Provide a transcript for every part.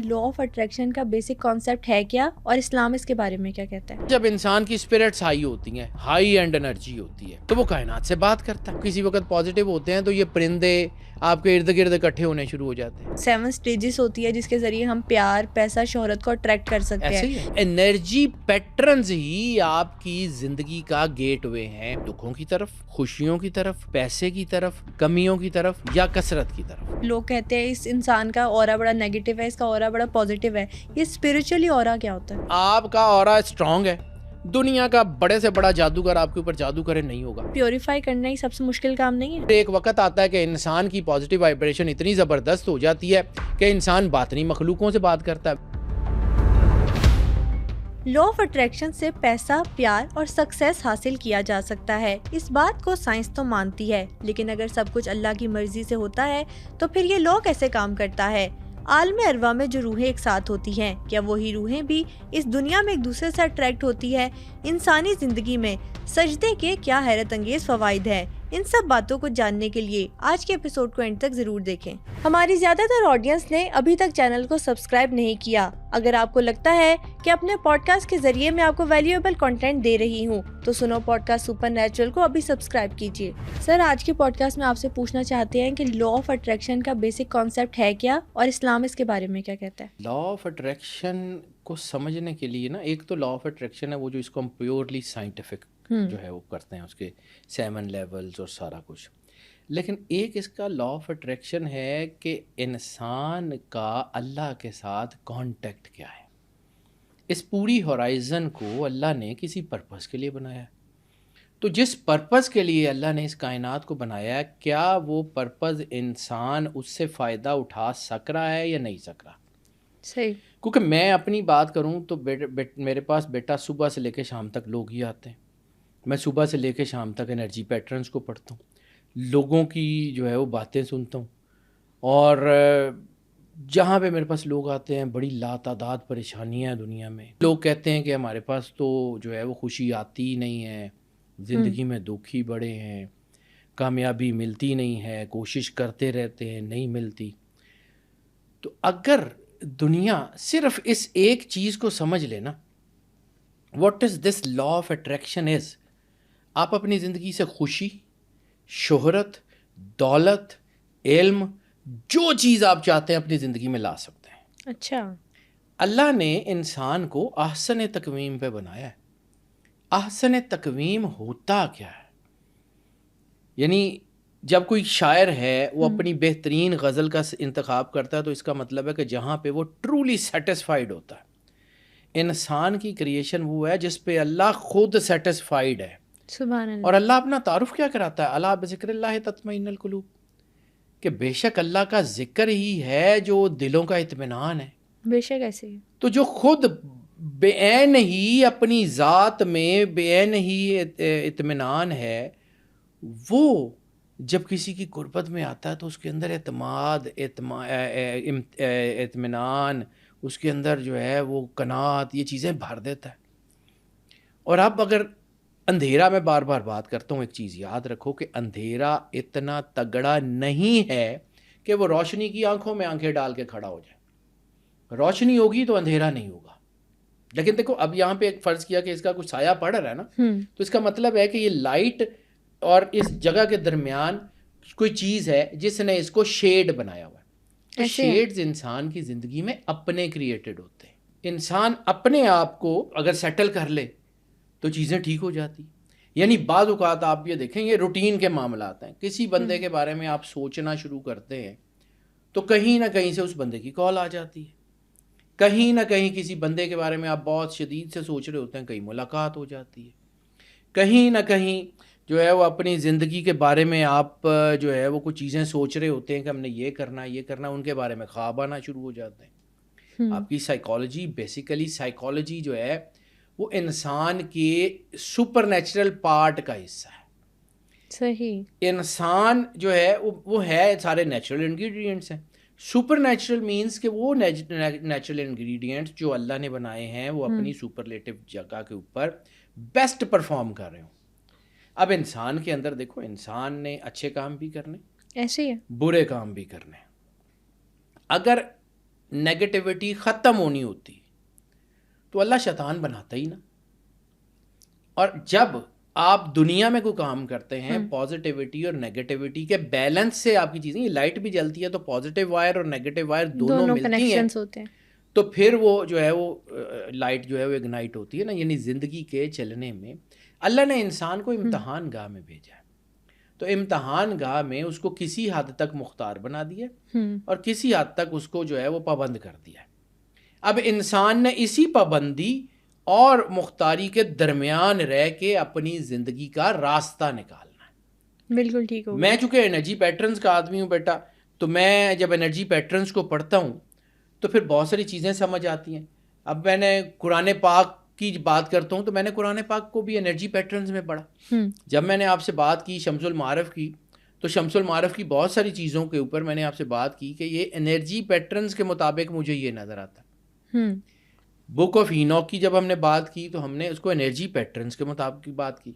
Law of attraction کا basic concept ہے کیا اور اسلام اس کے بارے میں کیا کہتا ہے؟ جب انسان کی اسپرٹس ہائی ہوتی ہیں، ہائی اینڈ انرجی ہوتی ہے، تو وہ کائنات سے بات کرتا ہے. کسی وقت پازیٹیو ہوتے ہیں تو یہ پرندے آپ کے ارد گرد اکٹھے ہونے شروع ہو جاتے ہیں. 7 سٹیجز ہوتی ہے جس کے ذریعے ہم پیار، پیسہ، شہرت کو اٹریکٹ کر سکتے ایسے ہیں. ہی ہے. انرجی پیٹرنز ہی آپ کی زندگی کا گیٹ وے ہیں، دکھوں کی طرف، خوشیوں کی طرف، پیسے کی طرف، کمیوں کی طرف یا کثرت کی طرف. لوگ کہتے ہیں اس انسان کا اورا بڑا نیگیٹو ہے، اس کا اورا بڑا پازیٹیو ہے. یہ اسپرچولی اورا کیا ہوتا ہے؟ آپ کا اورا اسٹرانگ ہے، دنیا کا بڑے سے بڑا جادوگر آپ کے اوپر جادو کرے نہیں ہوگا. پیوریفائی کرنا ہی سب سے مشکل کام نہیں ہے؟ ایک وقت آتا ہے کہ انسان کی پازیٹیو وائبریشن اتنی زبردست ہو جاتی ہے کہ انسان باطنی مخلوقوں سے بات کرتا ہے. لا آف اٹریکشن سے پیسہ، پیار اور سکسیس حاصل کیا جا سکتا ہے. اس بات کو سائنس تو مانتی ہے، لیکن اگر سب کچھ اللہ کی مرضی سے ہوتا ہے تو پھر یہ لا کیسے کام کرتا ہے؟ عالم ارواح میں جو روحیں ایک ساتھ ہوتی ہیں، کیا وہی روحیں بھی اس دنیا میں ایک دوسرے سے اٹریکٹ ہوتی ہے؟ انسانی زندگی میں سجدے کے کیا حیرت انگیز فوائد ہیں؟ ان سب باتوں کو جاننے کے لیے آج کے ایپیسوڈ کو اینڈ تک ضرور دیکھیں. ہماری زیادہ تر آڈینس نے ابھی تک چینل کو سبسکرائب نہیں کیا. اگر آپ کو لگتا ہے کہ اپنے پوڈ کاسٹ کے ذریعے میں آپ کو ویلیویبل کنٹینٹ دے رہی ہوں تو سنو پوڈ کاسٹ سپر نیچرل کو ابھی سبسکرائب کیجیے. سر، آج کے پوڈ کاسٹ میں آپ سے پوچھنا چاہتے ہیں کہ لا آف اٹریکشن کا بیسک کانسیپٹ ہے کیا اور اسلام اس کے بارے میں کیا کہتا ہے؟ لا آف اٹریکشن کو سمجھنے کے لیے نا، ایک تو لا آف اٹریکشن ہے وہ جو اس کو ہم پیورلی سائنٹیفک جو ہے وہ کرتے ہیں، اس کے 7 لیولز اور سارا کچھ. لیکن ایک اس کا لا آف اٹریکشن ہے کہ انسان کا اللہ کے ساتھ کانٹیکٹ کیا ہے. اس پوری ہورائزن کو اللہ نے کسی پرپس کے لیے بنایا ہے. تو جس پرپس کے لیے اللہ نے اس کائنات کو بنایا ہے، کیا وہ پرپس انسان اس سے فائدہ اٹھا سک رہا ہے یا نہیں سک رہا؟ صحیح. کیونکہ میں اپنی بات کروں تو میرے پاس بیٹا صبح سے لے کے شام تک لوگ ہی آتے ہیں. میں صبح سے لے کے شام تک انرجی پیٹرنز کو پڑھتا ہوں، لوگوں کی جو ہے وہ باتیں سنتا ہوں، اور جہاں پہ میرے پاس لوگ آتے ہیں بڑی لاتعداد پریشانیاں ہیں دنیا میں. لوگ کہتے ہیں کہ ہمارے پاس تو جو ہے وہ خوشی آتی ہی نہیں ہے، زندگی میں دکھ ہی بڑے ہیں، کامیابی ملتی نہیں ہے، کوشش کرتے رہتے ہیں نہیں ملتی. تو اگر دنیا صرف اس ایک چیز کو سمجھ لے نا، what is this law of attraction is, آپ اپنی زندگی سے خوشی، شہرت، دولت، علم، جو چیز آپ چاہتے ہیں اپنی زندگی میں لا سکتے ہیں. اچھا. اللہ نے انسان کو احسن تقویم پہ بنایا ہے. احسن تقویم ہوتا کیا ہے؟ یعنی جب کوئی شاعر ہے وہ اپنی بہترین غزل کا انتخاب کرتا ہے تو اس کا مطلب ہے کہ جہاں پہ وہ ٹرولی سیٹسفائیڈ ہوتا ہے. انسان کی کریشن وہ ہے جس پہ اللہ خود سیٹسفائیڈ ہے. سبحان اللہ. اور اللہ اپنا تعارف کیا کراتا ہے؟ الا بذکر اللہ تطمئن القلوب، کہ بے شک اللہ کا ذکر ہی ہے جو دلوں کا اطمینان ہے. بے شک ایسے ہی. تو جو خود بے عین ہی اپنی ذات میں بے عین ہی اطمینان ہے، وہ جب کسی کی قربت میں آتا ہے تو اس کے اندر اعتماد، اطمینان، اس کے اندر جو ہے وہ قناعت، یہ چیزیں بھر دیتا ہے. اور اب اگر اندھیرا، میں بار بار بات کرتا ہوں، ایک چیز یاد رکھو کہ اندھیرا اتنا تگڑا نہیں ہے کہ وہ روشنی کی آنکھوں میں آنکھیں ڈال کے کھڑا ہو جائے. روشنی ہوگی تو اندھیرا نہیں ہوگا. لیکن دیکھو اب یہاں پہ ایک فرض کیا کہ اس کا کچھ سایہ پڑ رہا ہے نا، تو اس کا مطلب ہے کہ یہ لائٹ اور اس جگہ کے درمیان کوئی چیز ہے جس نے اس کو شیڈ بنایا ہوا ہے. تو شیڈز انسان کی زندگی میں اپنے کریٹڈ ہوتے ہیں. انسان اپنے آپ کو اگر سیٹل کر لے تو چیزیں ٹھیک ہو جاتی. یعنی بعض اوقات آپ یہ دیکھیں، یہ روٹین کے معاملات ہیں. کسی بندے کے بارے میں آپ سوچنا شروع کرتے ہیں تو کہیں نہ کہیں سے اس بندے کی کال آ جاتی ہے. کہیں نہ کہیں کسی بندے کے بارے میں آپ بہت شدید سے سوچ رہے ہوتے ہیں، کہیں ملاقات ہو جاتی ہے. کہیں نہ کہیں جو ہے وہ اپنی زندگی کے بارے میں آپ جو ہے وہ کچھ چیزیں سوچ رہے ہوتے ہیں کہ ہم نے یہ کرنا یہ کرنا، ان کے بارے میں خواب آنا شروع ہو جاتے ہیں. آپ کی سائیکالوجی، بیسیکلی سائیکالوجی جو ہے وہ انسان کے سپر نیچرل پارٹ کا حصہ ہے. صحیح. انسان جو ہے وہ ہے، سارے نیچرل انگریڈینٹس ہیں. سپر نیچرل مینس کہ وہ نیچرل انگریڈینٹس جو اللہ نے بنائے ہیں وہ اپنی سپرلیٹو جگہ کے اوپر بیسٹ پرفارم کر رہے ہوں. اب انسان کے اندر دیکھو، انسان نے اچھے کام بھی کرنے، ایسے ہی ہے، برے کام بھی کرنے. اگر نیگیٹیوٹی ختم ہونی ہوتی تو اللہ شیطان بناتا ہی نا. اور جب آپ دنیا میں کوئی کام کرتے ہیں پازیٹیوٹی اور نیگیٹیوٹی کے بیلنس سے آپ کی چیزیں، یہ لائٹ بھی جلتی ہے تو پازیٹیو وائر اور نیگیٹو وائر دونوں ملتی ہیں ہوتے ہیں تو پھر وہ جو ہے وہ لائٹ جو ہے وہ اگنائٹ ہوتی ہے نا. یعنی زندگی کے چلنے میں اللہ نے انسان کو امتحان گاہ میں بھیجا ہے، تو امتحان گاہ میں اس کو کسی حد تک مختار بنا دیا اور کسی حد تک اس کو جو ہے وہ پابند کر دیا ہے. اب انسان نے اسی پابندی اور مختاری کے درمیان رہ کے اپنی زندگی کا راستہ نکالنا ہے. بالکل ٹھیک ہو. میں چونکہ انرجی پیٹرنز کا آدمی ہوں بیٹا، تو میں جب انرجی پیٹرنز کو پڑھتا ہوں تو پھر بہت ساری چیزیں سمجھ آتی ہیں. اب میں نے قرآن پاک کی بات کرتا ہوں تو میں نے قرآن پاک کو بھی انرجی پیٹرنز میں پڑھا. جب میں نے آپ سے بات کی شمس المعارف کی تو شمس المعارف کی بہت ساری چیزوں کے اوپر میں نے آپ سے بات کی کہ یہ انرجی پیٹرنز کے مطابق مجھے یہ نظر آتا ہے. بک آف اینوک کی جب ہم نے بات کی تو ہم نے اس کو انرجی پیٹرنز کے مطابق بات کی.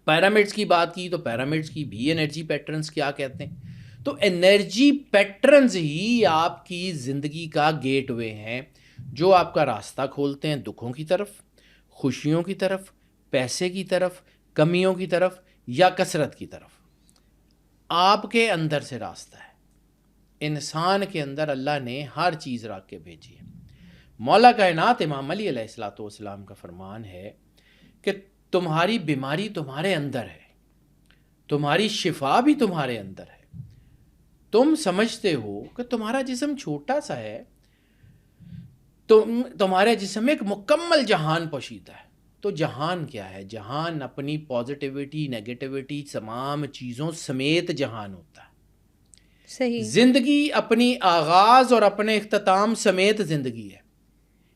پیرامڈس کی بات کی تو پیرامڈس کی بھی انرجی پیٹرنز کیا کہتے ہیں. تو انرجی پیٹرنز ہی آپ کی زندگی کا گیٹ وے ہیں جو آپ کا راستہ کھولتے ہیں دکھوں کی طرف، خوشیوں کی طرف، پیسے کی طرف، کمیوں کی طرف یا کثرت کی طرف. آپ کے اندر سے راستہ ہے. انسان کے اندر اللہ نے ہر چیز رکھ کے بھیجی ہے. مولا کائنات امام علی علیہ الصلوۃ والسلام کا فرمان ہے کہ تمہاری بیماری تمہارے اندر ہے، تمہاری شفا بھی تمہارے اندر ہے. تم سمجھتے ہو کہ تمہارا جسم چھوٹا سا ہے، تمہارے جسم میں ایک مکمل جہان پوشیدہ ہے. تو جہان کیا ہے؟ جہان اپنی پازیٹیوٹی نیگیٹیوٹی تمام چیزوں سمیت جہان ہوتا ہے. صحیح. زندگی اپنی آغاز اور اپنے اختتام سمیت زندگی ہے.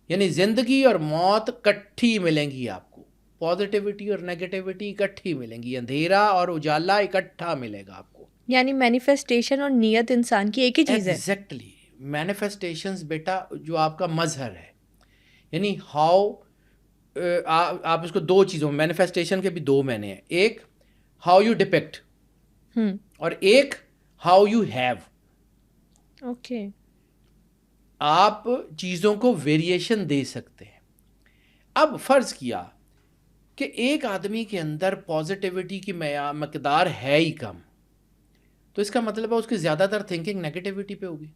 یعنی زندگی اور موت اکٹھی ملیں گی آپ کو، پازیٹیوٹی اور نیگیٹیوٹی اکٹھی ملیں گی، اندھیرا اور اجالا اکٹھا ملے گا آپ کو. یعنی مینیفیسٹیشن اور نیت انسان کی ایک ہی چیز ہے. ایگزیکٹلی. مینیفیسٹیشنز بیٹا جو آپ کا مظہر ہے، یعنی ہاؤ آپ اس کو دو چیزوں، مینیفیسٹیشن کے بھی دو معنی ہیں. ایک ہاؤ یو ڈپکٹ اور ایک ہاؤ یو ہیو. اوکے. آپ چیزوں کو ویریشن دے سکتے ہیں. اب فرض کیا کہ ایک آدمی کے اندر پازیٹیوٹی کی مقدار ہے ہی کم، تو اس کا مطلب ہے اس کی زیادہ تر تھنکنگ نیگیٹیوٹی پہ ہوگی.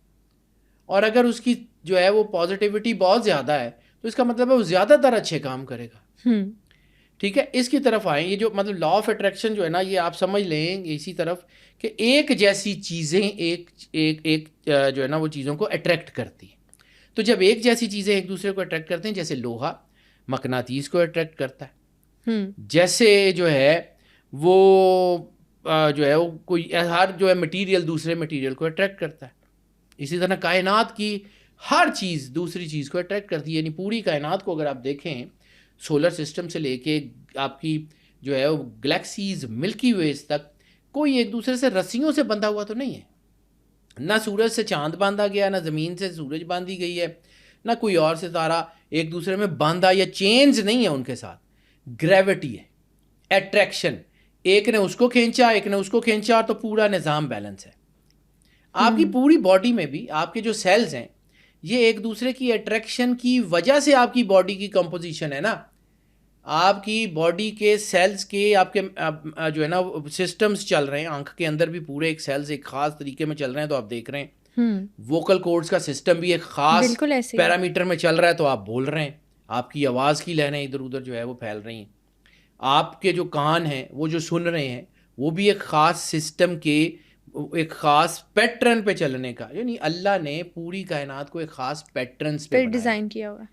اور اگر اس کی جو ہے وہ پازیٹیوٹی بہت زیادہ ہے تو اس کا مطلب ہے وہ زیادہ تر اچھے کام کرے گا. ٹھیک ہے. اس کی طرف آئیں. یہ جو مطلب لا آف اٹریکشن جو ہے نا، یہ آپ سمجھ لیں اسی طرف کہ ایک جیسی چیزیں ایک جو ہے نا وہ چیزوں کو اٹریکٹ کرتی ہیں. تو جب ایک جیسی چیزیں ایک دوسرے کو اٹریکٹ کرتے ہیں، جیسے لوہا مقناطیس کو اٹریکٹ کرتا ہے، جیسے جو ہے وہ جو ہے وہ کوئی ہر جو ہے مٹیریل دوسرے مٹیریل کو اٹریکٹ کرتا ہے، اسی طرح کائنات کی ہر چیز دوسری چیز کو اٹریکٹ کرتی ہے. یعنی پوری کائنات کو اگر آپ دیکھیں، سولر سسٹم سے لے کے آپ کی جو ہے وہ گلیکسیز ملکی ویز تک، کوئی ایک دوسرے سے رسیوں سے بندھا ہوا تو نہیں ہے. نہ سورج سے چاند باندھا گیا، نہ زمین سے سورج باندھی گئی ہے، نہ کوئی اور ستارہ ایک دوسرے میں باندھا، یا چینز نہیں ہے ان کے ساتھ. گریوٹی ہے، اٹریکشن، ایک نے اس کو کھینچا ایک نے اس کو کھینچا تو پورا نظام بیلنس ہے. آپ کی پوری باڈی میں بھی آپ کے جو سیلز ہیں یہ ایک دوسرے کی اٹریکشن کی وجہ سے آپ کی باڈی کی کمپوزیشن ہے نا. آپ کی باڈی کے سیلز کے آپ کے جو ہے نا سسٹمز چل رہے ہیں. آنکھ کے اندر بھی پورے ایک سیلز ایک خاص طریقے میں چل رہے ہیں تو آپ دیکھ رہے ہیں. ووکل کورڈز کا سسٹم بھی ایک خاص پیرامیٹر میں چل رہا ہے تو آپ بول رہے ہیں. آپ کی آواز کی لہریں ادھر ادھر جو ہے وہ پھیل رہی ہیں. آپ کے جو کان ہیں وہ جو سن رہے ہیں وہ بھی ایک خاص سسٹم کے ایک خاص پیٹرن پہ چلنے کا. یعنی اللہ نے پوری کائنات کو ایک خاص پیٹرنز پہ ڈیزائن کیا ہوا.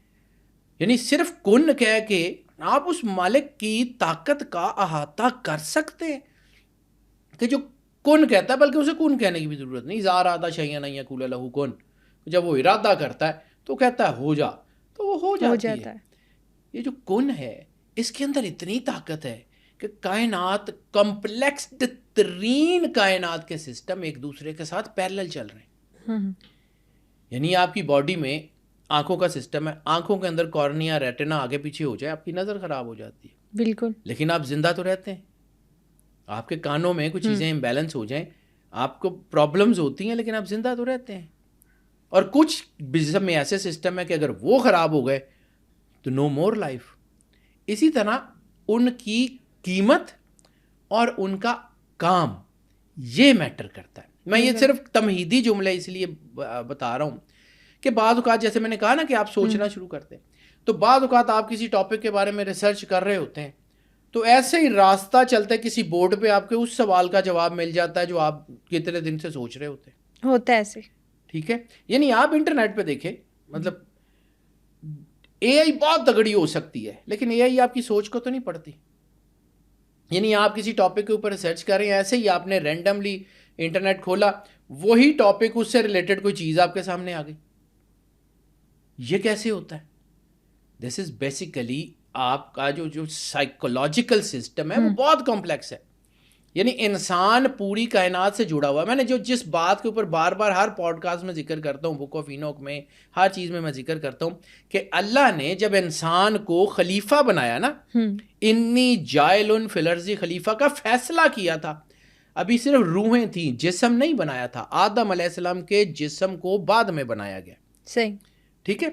یعنی صرف کن کہہ کے آپ اس مالک کی طاقت کا احاطہ کر سکتے ہیں کہ جو کن کہتا ہے، بلکہ اسے کن کہنے کی بھی ضرورت نہیں. اذا اراد شیئا ان یقول له کن. جب وہ ارادہ کرتا ہے تو کہتا ہے ہو جا، تو وہ ہو جاتی ہے. یہ جو کن ہے اس کے اندر اتنی طاقت ہے کہ کائنات، کمپلیکس ترین کائنات کے سسٹم ایک دوسرے کے ساتھ پیرلل چل رہے ہیں. یعنی آپ کی باڈی میں آنکھوں کا سسٹم ہے، آنکھوں کے اندر کارنیا ریٹنا آگے پیچھے ہو جائے آپ کی نظر خراب ہو جاتی ہے. بالکل. لیکن آپ زندہ تو رہتے ہیں. آپ کے کانوں میں کچھ چیزیں امبیلنس ہو جائیں، آپ کو پرابلمز ہوتی ہیں لیکن آپ زندہ تو رہتے ہیں. اور کچھ جسم میں ایسے سسٹم ہے کہ اگر وہ خراب ہو گئے تو نو مور لائف. اسی طرح ان کی قیمت اور ان کا کام یہ میٹر کرتا ہے. میں یہ صرف تمہیدی جملے اس لیے بتا رہا ہوں کہ بعض اوقات جیسے میں نے کہا نا کہ آپ سوچنا شروع کرتے ہیں, تو بعض اوقات آپ کسی ٹاپک کے بارے میں ریسرچ کر رہے ہوتے ہیں تو ایسے ہی راستہ چلتا ہے کسی بورڈ پہ آپ کے اس سوال کا جواب مل جاتا ہے جو آپ کتنے دن سے سوچ رہے ہوتے ہیں. ہوتا ہے ایسے. ٹھیک ہے, یعنی آپ انٹرنیٹ پہ دیکھیں, مطلب اے آئی بہت تگڑی ہو سکتی ہے لیکن اے آئی آپ کی سوچ کو تو نہیں پڑھتی. یعنی آپ کسی ٹاپک کے اوپر ریسرچ کر رہے ہیں, ایسے ہی آپ نے رینڈملی انٹرنیٹ کھولا, وہی ٹاپک اس سے ریلیٹڈ کوئی چیز آپ کے سامنے آ گئی. یہ کیسے ہوتا ہے؟ دس از بیسیکلی آپ کا جو سائیکولوجیکل سسٹم ہے وہ بہت کمپلیکس ہے. یعنی انسان پوری کائنات سے جڑا ہوا ہے. میں نے جس بات کے اوپر بار بار ہر پوڈ کاسٹ میں ذکر کرتا ہوں, بک آف اینوک میں, ہر چیز میں ذکر کرتا ہوں کہ اللہ نے جب انسان کو خلیفہ بنایا نا, انی جائل فی الارض خلیفہ کا فیصلہ کیا تھا. ابھی صرف روحیں تھیں, جسم نہیں بنایا تھا. آدم علیہ السلام کے جسم کو بعد میں بنایا گیا. صحیح, ٹھیک ہے.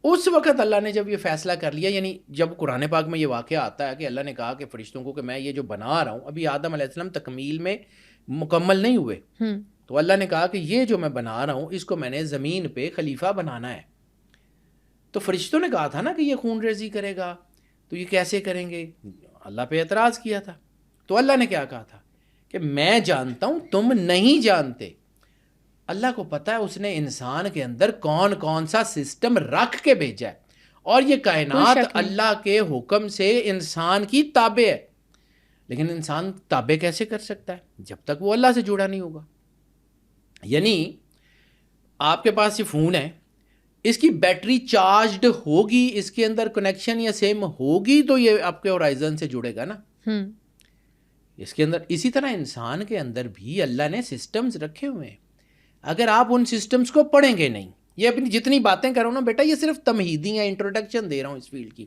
اس وقت اللہ نے جب یہ فیصلہ کر لیا, یعنی جب قرآن پاک میں یہ واقعہ آتا ہے کہ اللہ نے کہا کہ فرشتوں کو کہ میں یہ جو بنا رہا ہوں, ابھی آدم علیہ السلام تکمیل میں مکمل نہیں ہوئے, تو اللہ نے کہا کہ یہ جو میں بنا رہا ہوں اس کو میں نے زمین پہ خلیفہ بنانا ہے. تو فرشتوں نے کہا تھا نا کہ یہ خون ریزی کرے گا, تو یہ کیسے کریں گے؟ اللہ پہ اعتراض کیا تھا. تو اللہ نے کیا کہا تھا کہ میں جانتا ہوں تم نہیں جانتے. اللہ کو پتا ہے اس نے انسان کے اندر کون کون سا سسٹم رکھ کے بھیجا ہے, اور یہ کائنات اللہ کے حکم سے انسان کی تابع ہے. لیکن انسان تابع کیسے کر سکتا ہے جب تک وہ اللہ سے جڑا نہیں ہوگا. یعنی آپ کے پاس یہ فون ہے, اس کی بیٹری چارجڈ ہوگی, اس کے اندر کنیکشن یا سیم ہوگی تو یہ آپ کے ہورائزن سے جڑے گا نا. اس کے اندر اسی طرح انسان کے اندر بھی اللہ نے سسٹمز رکھے ہوئے ہیں. اگر آپ ان سسٹمز کو پڑھیں گے نہیں, یہ اپنی جتنی باتیں کرو نا بیٹا, یہ صرف تمہیدی ہیں, انٹروڈکشن دے رہا ہوں اس فیلڈ کی,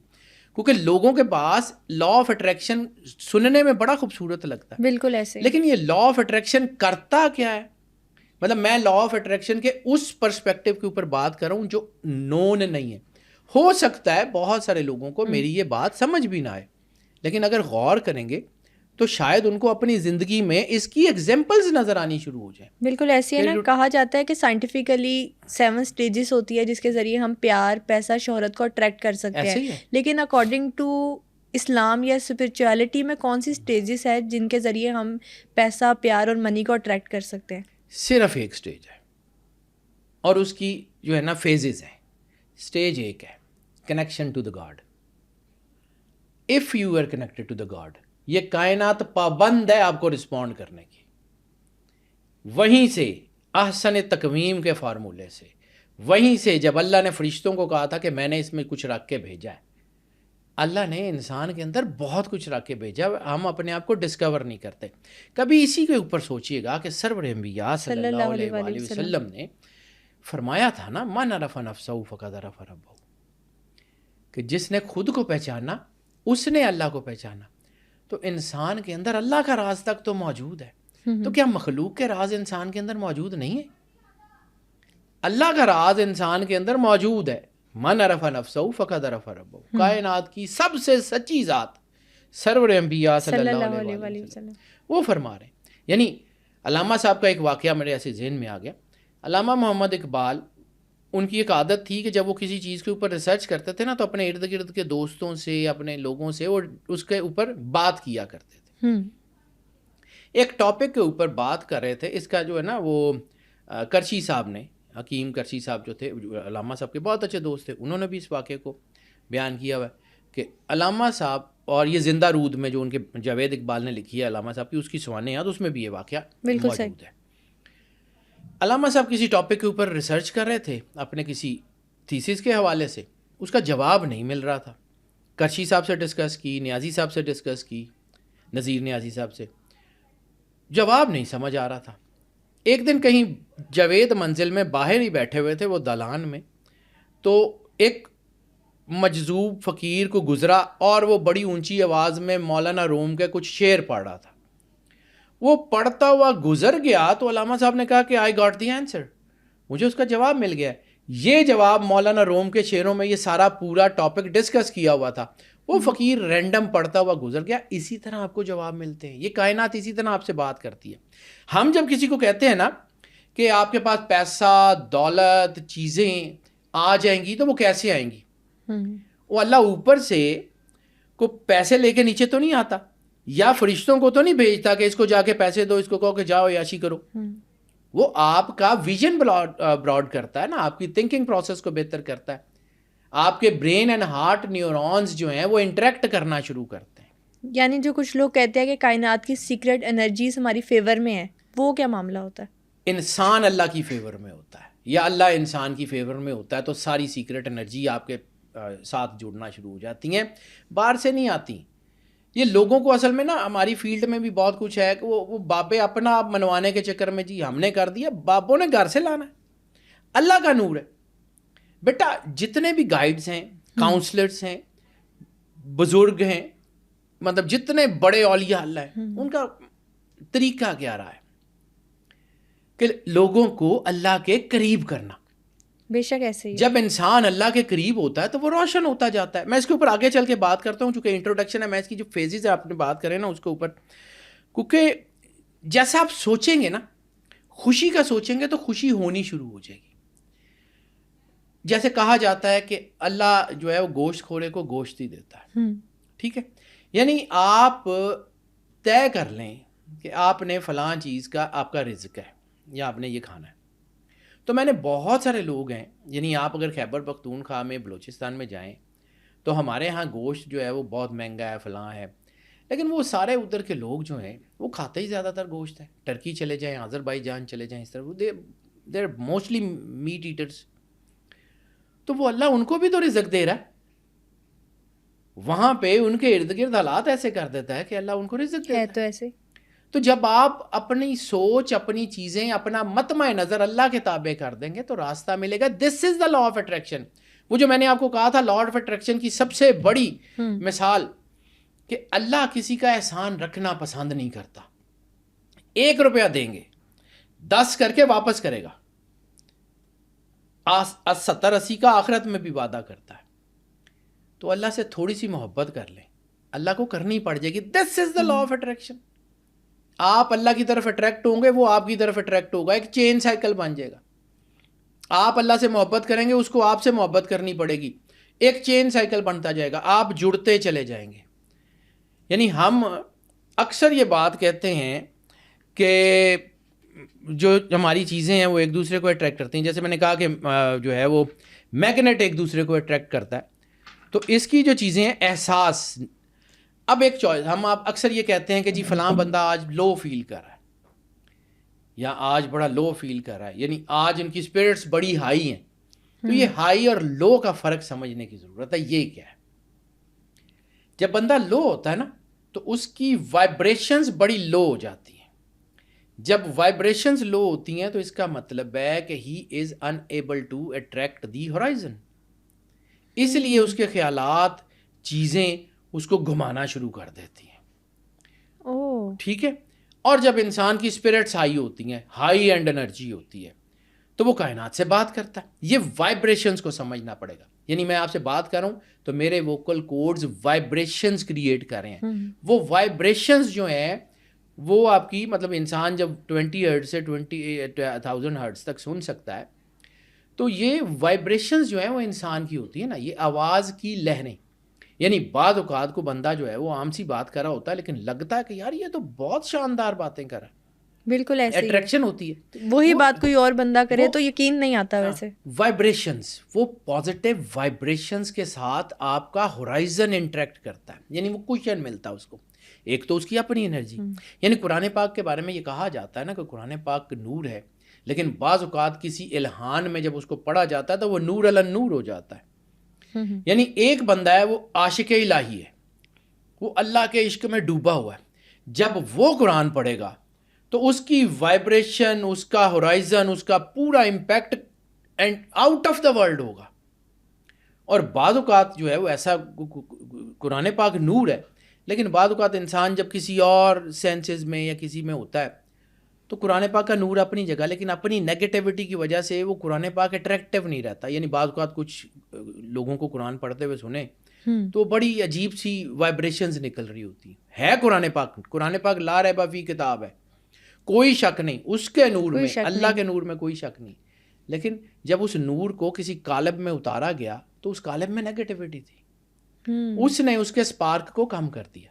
کیونکہ لوگوں کے پاس لا آف اٹریکشن سننے میں بڑا خوبصورت لگتا ہے. بالکل ایسے. لیکن یہ لا آف اٹریکشن کرتا کیا ہے؟ مطلب میں لا آف اٹریکشن کے اس پرسپیکٹو کے اوپر بات کر رہا ہوں جو نون نہیں ہے. ہو سکتا ہے بہت سارے لوگوں کو میری یہ بات سمجھ بھی نہ آئے, لیکن اگر غور کریں گے تو شاید ان کو اپنی زندگی میں اس کی ایگزامپلز نظر آنی شروع ہو جائیں. بالکل ایسی ہے نا, کہا جاتا ہے کہ سائنٹیفکلی 7 سٹیجز ہوتی ہے جس کے ذریعے ہم پیار, پیسہ, شہرت کو اٹریکٹ کر سکتے ہیں. لیکن اکارڈنگ ٹو اسلام یا اسپرچویلٹی میں کون سی سٹیجز ہے جن کے ذریعے ہم پیسہ, پیار اور منی کو اٹریکٹ کر سکتے ہیں؟ صرف ایک سٹیج ہے, اور اس کی جو ہے نا فیزز ہیں. سٹیج ایک ہے connection to the God. If you are connected to the God, یہ کائنات پابند ہے آپ کو رسپونڈ کرنے کی. وہیں سے احسن تقویم کے فارمولے سے, وہیں سے جب اللہ نے فرشتوں کو کہا تھا کہ میں نے اس میں کچھ رکھ کے بھیجا ہے, اللہ نے انسان کے اندر بہت کچھ رکھ کے بھیجا, ہم اپنے آپ کو ڈسکور نہیں کرتے. کبھی اسی کے اوپر سوچئے گا کہ سرور انبیاء صلی اللہ علیہ وآلہ وسلم نے فرمایا تھا نا, من عرف نفسہ فقد عرف ربہ, کہ جس نے خود کو پہچانا اس نے اللہ کو پہچانا. تو انسان کے اندر اللہ کا راز تک تو موجود ہے, تو کیا مخلوق کے راز انسان کے اندر موجود نہیں ہے؟ اللہ کا راز انسان کے اندر موجود ہے. من عرف نفسہ فقد عرف ربہ, کائنات کی سب سے سچی ذات سرور انبیاء صلی اللہ علیہ وسلم وہ فرما رہے ہیں. یعنی علامہ صاحب کا ایک واقعہ میرے ایسے ذہن میں آ گیا. علامہ محمد اقبال, ان کی ایک عادت تھی کہ جب وہ کسی چیز کے اوپر ریسرچ کرتے تھے نا تو اپنے ارد گرد کے دوستوں سے, اپنے لوگوں سے وہ اس کے اوپر بات کیا کرتے تھے. ایک ٹاپک کے اوپر بات کر رہے تھے, اس کا جو ہے نا وہ کرشی صاحب نے, حکیم کرشی صاحب جو تھے علامہ صاحب کے بہت اچھے دوست تھے, انہوں نے بھی اس واقعے کو بیان کیا ہوا ہے کہ علامہ صاحب, اور یہ زندہ رود میں جو ان کے جاوید اقبال نے لکھی ہے علامہ صاحب کی, اس کی سوانحات, اس میں بھی یہ واقعہ موجود ہے. علامہ صاحب کسی ٹاپک کے اوپر ریسرچ کر رہے تھے اپنے کسی تھیسس کے حوالے سے, اس کا جواب نہیں مل رہا تھا. کرشی صاحب سے ڈسکس کی, نیازی صاحب سے ڈسکس کی, نذیر نیازی صاحب سے, جواب نہیں سمجھ آ رہا تھا. ایک دن کہیں جاوید منزل میں باہر ہی بیٹھے ہوئے تھے وہ دالان میں, تو ایک مجذوب فقیر کو گزرا اور وہ بڑی اونچی آواز میں مولانا روم کے کچھ شعر پڑھ رہا تھا. وہ پڑھتا ہوا گزر گیا تو علامہ صاحب نے کہا کہ آئی گاٹ دی آنسر, مجھے اس کا جواب مل گیا ہے. یہ جواب مولانا روم کے شعروں میں یہ سارا پورا ٹاپک ڈسکس کیا ہوا تھا. وہ فقیر رینڈم پڑھتا ہوا گزر گیا. اسی طرح آپ کو جواب ملتے ہیں. یہ کائنات اسی طرح آپ سے بات کرتی ہے. ہم جب کسی کو کہتے ہیں نا کہ آپ کے پاس پیسہ، دولت، چیزیں آ جائیں گی، تو وہ کیسے آئیں گی؟ وہ اللہ اوپر سے کو پیسے لے کے نیچے تو نہیں آتا، یا فرشتوں کو تو نہیں بھیجتا کہ اس کو جا کے پیسے دو، اس کو کہو کہ جاؤ عیاشی کرو. وہ آپ کا ویژن براڈ کرتا ہے نا، آپ کی تھنکنگ پروسیس کو بہتر کرتا ہے. آپ کے برین اینڈ ہارٹ نیورونز جو ہیں وہ انٹریکٹ کرنا شروع کرتے ہیں. یعنی جو کچھ لوگ کہتے ہیں کہ کائنات کی سیکرٹ انرجیز ہماری فیور میں ہے، وہ کیا معاملہ ہوتا ہے؟ انسان اللہ کی فیور میں ہوتا ہے یا اللہ انسان کی فیور میں ہوتا ہے تو ساری سیکرٹ انرجی آپ کے ساتھ جڑنا شروع ہو جاتی ہیں، باہر سے نہیں آتی. یہ لوگوں کو اصل میں نا ہماری فیلڈ میں بھی بہت کچھ ہے کہ وہ بابے اپنا آپ منوانے کے چکر میں جی ہم نے کر دیا. بابوں نے گھر سے لانا ہے، اللہ کا نور ہے. بیٹا جتنے بھی گائیڈز ہیں، کاؤنسلرز ہیں، بزرگ ہیں، مطلب جتنے بڑے اولیاء اللہ ہیں، ان کا طریقہ کیا رہا ہے کہ لوگوں کو اللہ کے قریب کرنا. بے شک ایسے ہی جب انسان اللہ کے قریب ہوتا ہے تو وہ روشن ہوتا جاتا ہے. میں اس کے اوپر آگے چل کے بات کرتا ہوں، چونکہ انٹروڈکشن ہے. میں اس کی جو فیزز ہے آپ نے بات کریں نا اس کے اوپر، کیونکہ جیسا آپ سوچیں گے نا، خوشی کا سوچیں گے تو خوشی ہونی شروع ہو جائے گی. جیسے کہا جاتا ہے کہ اللہ جو ہے وہ گوشت خورے کو گوشت ہی دیتا ہے. ٹھیک ہے، یعنی آپ طے کر لیں کہ آپ نے فلاں چیز کا آپ کا رزق ہے یا آپ نے یہ کھانا ہے. تو میں نے بہت سارے لوگ ہیں، یعنی آپ اگر خیبر پختونخوا میں بلوچستان میں جائیں تو ہمارے ہاں گوشت جو ہے وہ بہت مہنگا ہے، فلاں ہے، لیکن وہ سارے ادھر کے لوگ جو ہیں وہ کھاتے ہی زیادہ تر گوشت ہے. ٹرکی چلے جائیں، آذربائیجان چلے جائیں، اس طرح دے آر موسٹلی میٹ ایٹرس. تو وہ اللہ ان کو بھی تو رزق دے رہا ہے. وہاں پہ ان کے ارد گرد حالات ایسے کر دیتا ہے کہ اللہ ان کو رزق دیتا ہے. تو ایسے تو جب آپ اپنی سوچ، اپنی چیزیں، اپنا مطمع نظر اللہ کے تابع کر دیں گے تو راستہ ملے گا. دس is the law of attraction. وہ جو میں نے آپ کو کہا تھا لا آف اٹریکشن کی سب سے بڑی مثال کہ اللہ کسی کا احسان رکھنا پسند نہیں کرتا. 1 روپیہ دیں گے 10 کر کے واپس کرے گا. 70-80 کا آخرت میں بھی وعدہ کرتا ہے. تو اللہ سے تھوڑی سی محبت کر لیں، اللہ کو کرنی پڑ جائے گی. دس is the law of attraction. آپ اللہ کی طرف اٹریکٹ ہوں گے، وہ آپ کی طرف اٹریکٹ ہوگا. ایک چین سائیکل بن جائے گا. آپ اللہ سے محبت کریں گے، اس کو آپ سے محبت کرنی پڑے گی. ایک چین سائیکل بنتا جائے گا، آپ جڑتے چلے جائیں گے. یعنی ہم اکثر یہ بات کہتے ہیں کہ جو ہماری چیزیں ہیں وہ ایک دوسرے کو اٹریکٹ کرتی ہیں. جیسے میں نے کہا کہ جو ہے وہ میگنیٹ ایک دوسرے کو اٹریکٹ کرتا ہے. تو اس کی جو چیزیں ہیں احساس. اب ایک چوائس، ہم آپ اکثر یہ کہتے ہیں کہ جی فلاں بندہ آج لو فیل کر رہا ہے یا آج بڑا لو فیل کر رہا ہے، یعنی آج ان کی اسپرٹس بڑی ہائی ہیں. تو یہ ہائی اور لو کا فرق سمجھنے کی ضرورت ہے. یہ کیا ہے؟ جب بندہ لو ہوتا ہے نا تو اس کی وائبریشنز بڑی لو ہو جاتی ہیں. جب وائبریشنز لو ہوتی ہیں تو اس کا مطلب ہے کہ he is enable to attract the horizon. اس لیے اس کے خیالات، چیزیں اس کو گھمانا شروع کر دیتی ہیں. ٹھیک ہے. اور جب انسان کی اسپرٹس ہائی ہوتی ہیں، ہائی اینڈ انرجی ہوتی ہے، تو وہ کائنات سے بات کرتا ہے. یہ وائبریشنز کو سمجھنا پڑے گا. یعنی میں آپ سے بات کر رہا ہوں تو میرے ووکل کوڈز وائبریشنز کریٹ کر رہے ہیں. وہ وائبریشنز جو ہیں وہ آپ کی مطلب انسان جب 20 ہرٹز سے 20,000 ہرٹز تک سن سکتا ہے تو یہ وائبریشنز جو ہیں وہ انسان کی ہوتی ہیں نا، یہ آواز کی لہریں. یعنی بعض اوقات کو بندہ جو ہے وہ عام سی بات کر رہا ہوتا ہے لیکن لگتا ہے کہ یار یہ تو بہت شاندار باتیں کر رہا ہے. بالکل ایسے اٹریکشن ہوتی ہے. وہی بات کوئی اور بندہ کرے تو یقین نہیں آتا. ویسے وائبریشنز، وہ پازیٹیو وائبریشنز کے ساتھ آپ کا ہورائزن انٹریکٹ کرتا ہے، یعنی وہ کوشچن ملتا ہے اس کو. ایک تو اس کی اپنی انرجی، یعنی قرآن پاک کے بارے میں یہ کہا جاتا ہے نا کہ قرآن پاک نور ہے، لیکن بعض اوقات کسی الہان میں جب اس کو پڑھا جاتا ہے تو وہ نور علی نور ہو جاتا ہے. یعنی ایک بندہ ہے وہ عاشق الہی ہے، وہ اللہ کے عشق میں ڈوبا ہوا ہے. جب وہ قرآن پڑھے گا تو اس کی وائبریشن، اس کا ہورائزن، اس کا پورا impact and out of the world ہوگا. اور بعض اوقات جو ہے وہ ایسا قرآن پاک نور ہے، لیکن بعض اوقات انسان جب کسی اور سینسز میں یا کسی میں ہوتا ہے تو قرآن پاک کا نور اپنی جگہ، لیکن اپنی نیگیٹیوٹی کی وجہ سے وہ قرآن پاک اٹریکٹیو نہیں رہتا. یعنی بعض اوقات کچھ لوگوں کو قرآن پڑھتے ہوئے سنیں تو بڑی عجیب سی وائبریشنز نکل رہی ہوتی ہے قرآن پاک لا ریب فیہ کتاب ہے، کوئی شک نہیں اس کے نور میں، اللہ کے نور میں کوئی شک نہیں. لیکن جب اس نور کو کسی قالب میں اتارا گیا تو اس قالب میں نیگیٹیوٹی تھی، اس نے اس کے سپارک کو کم کر دیا،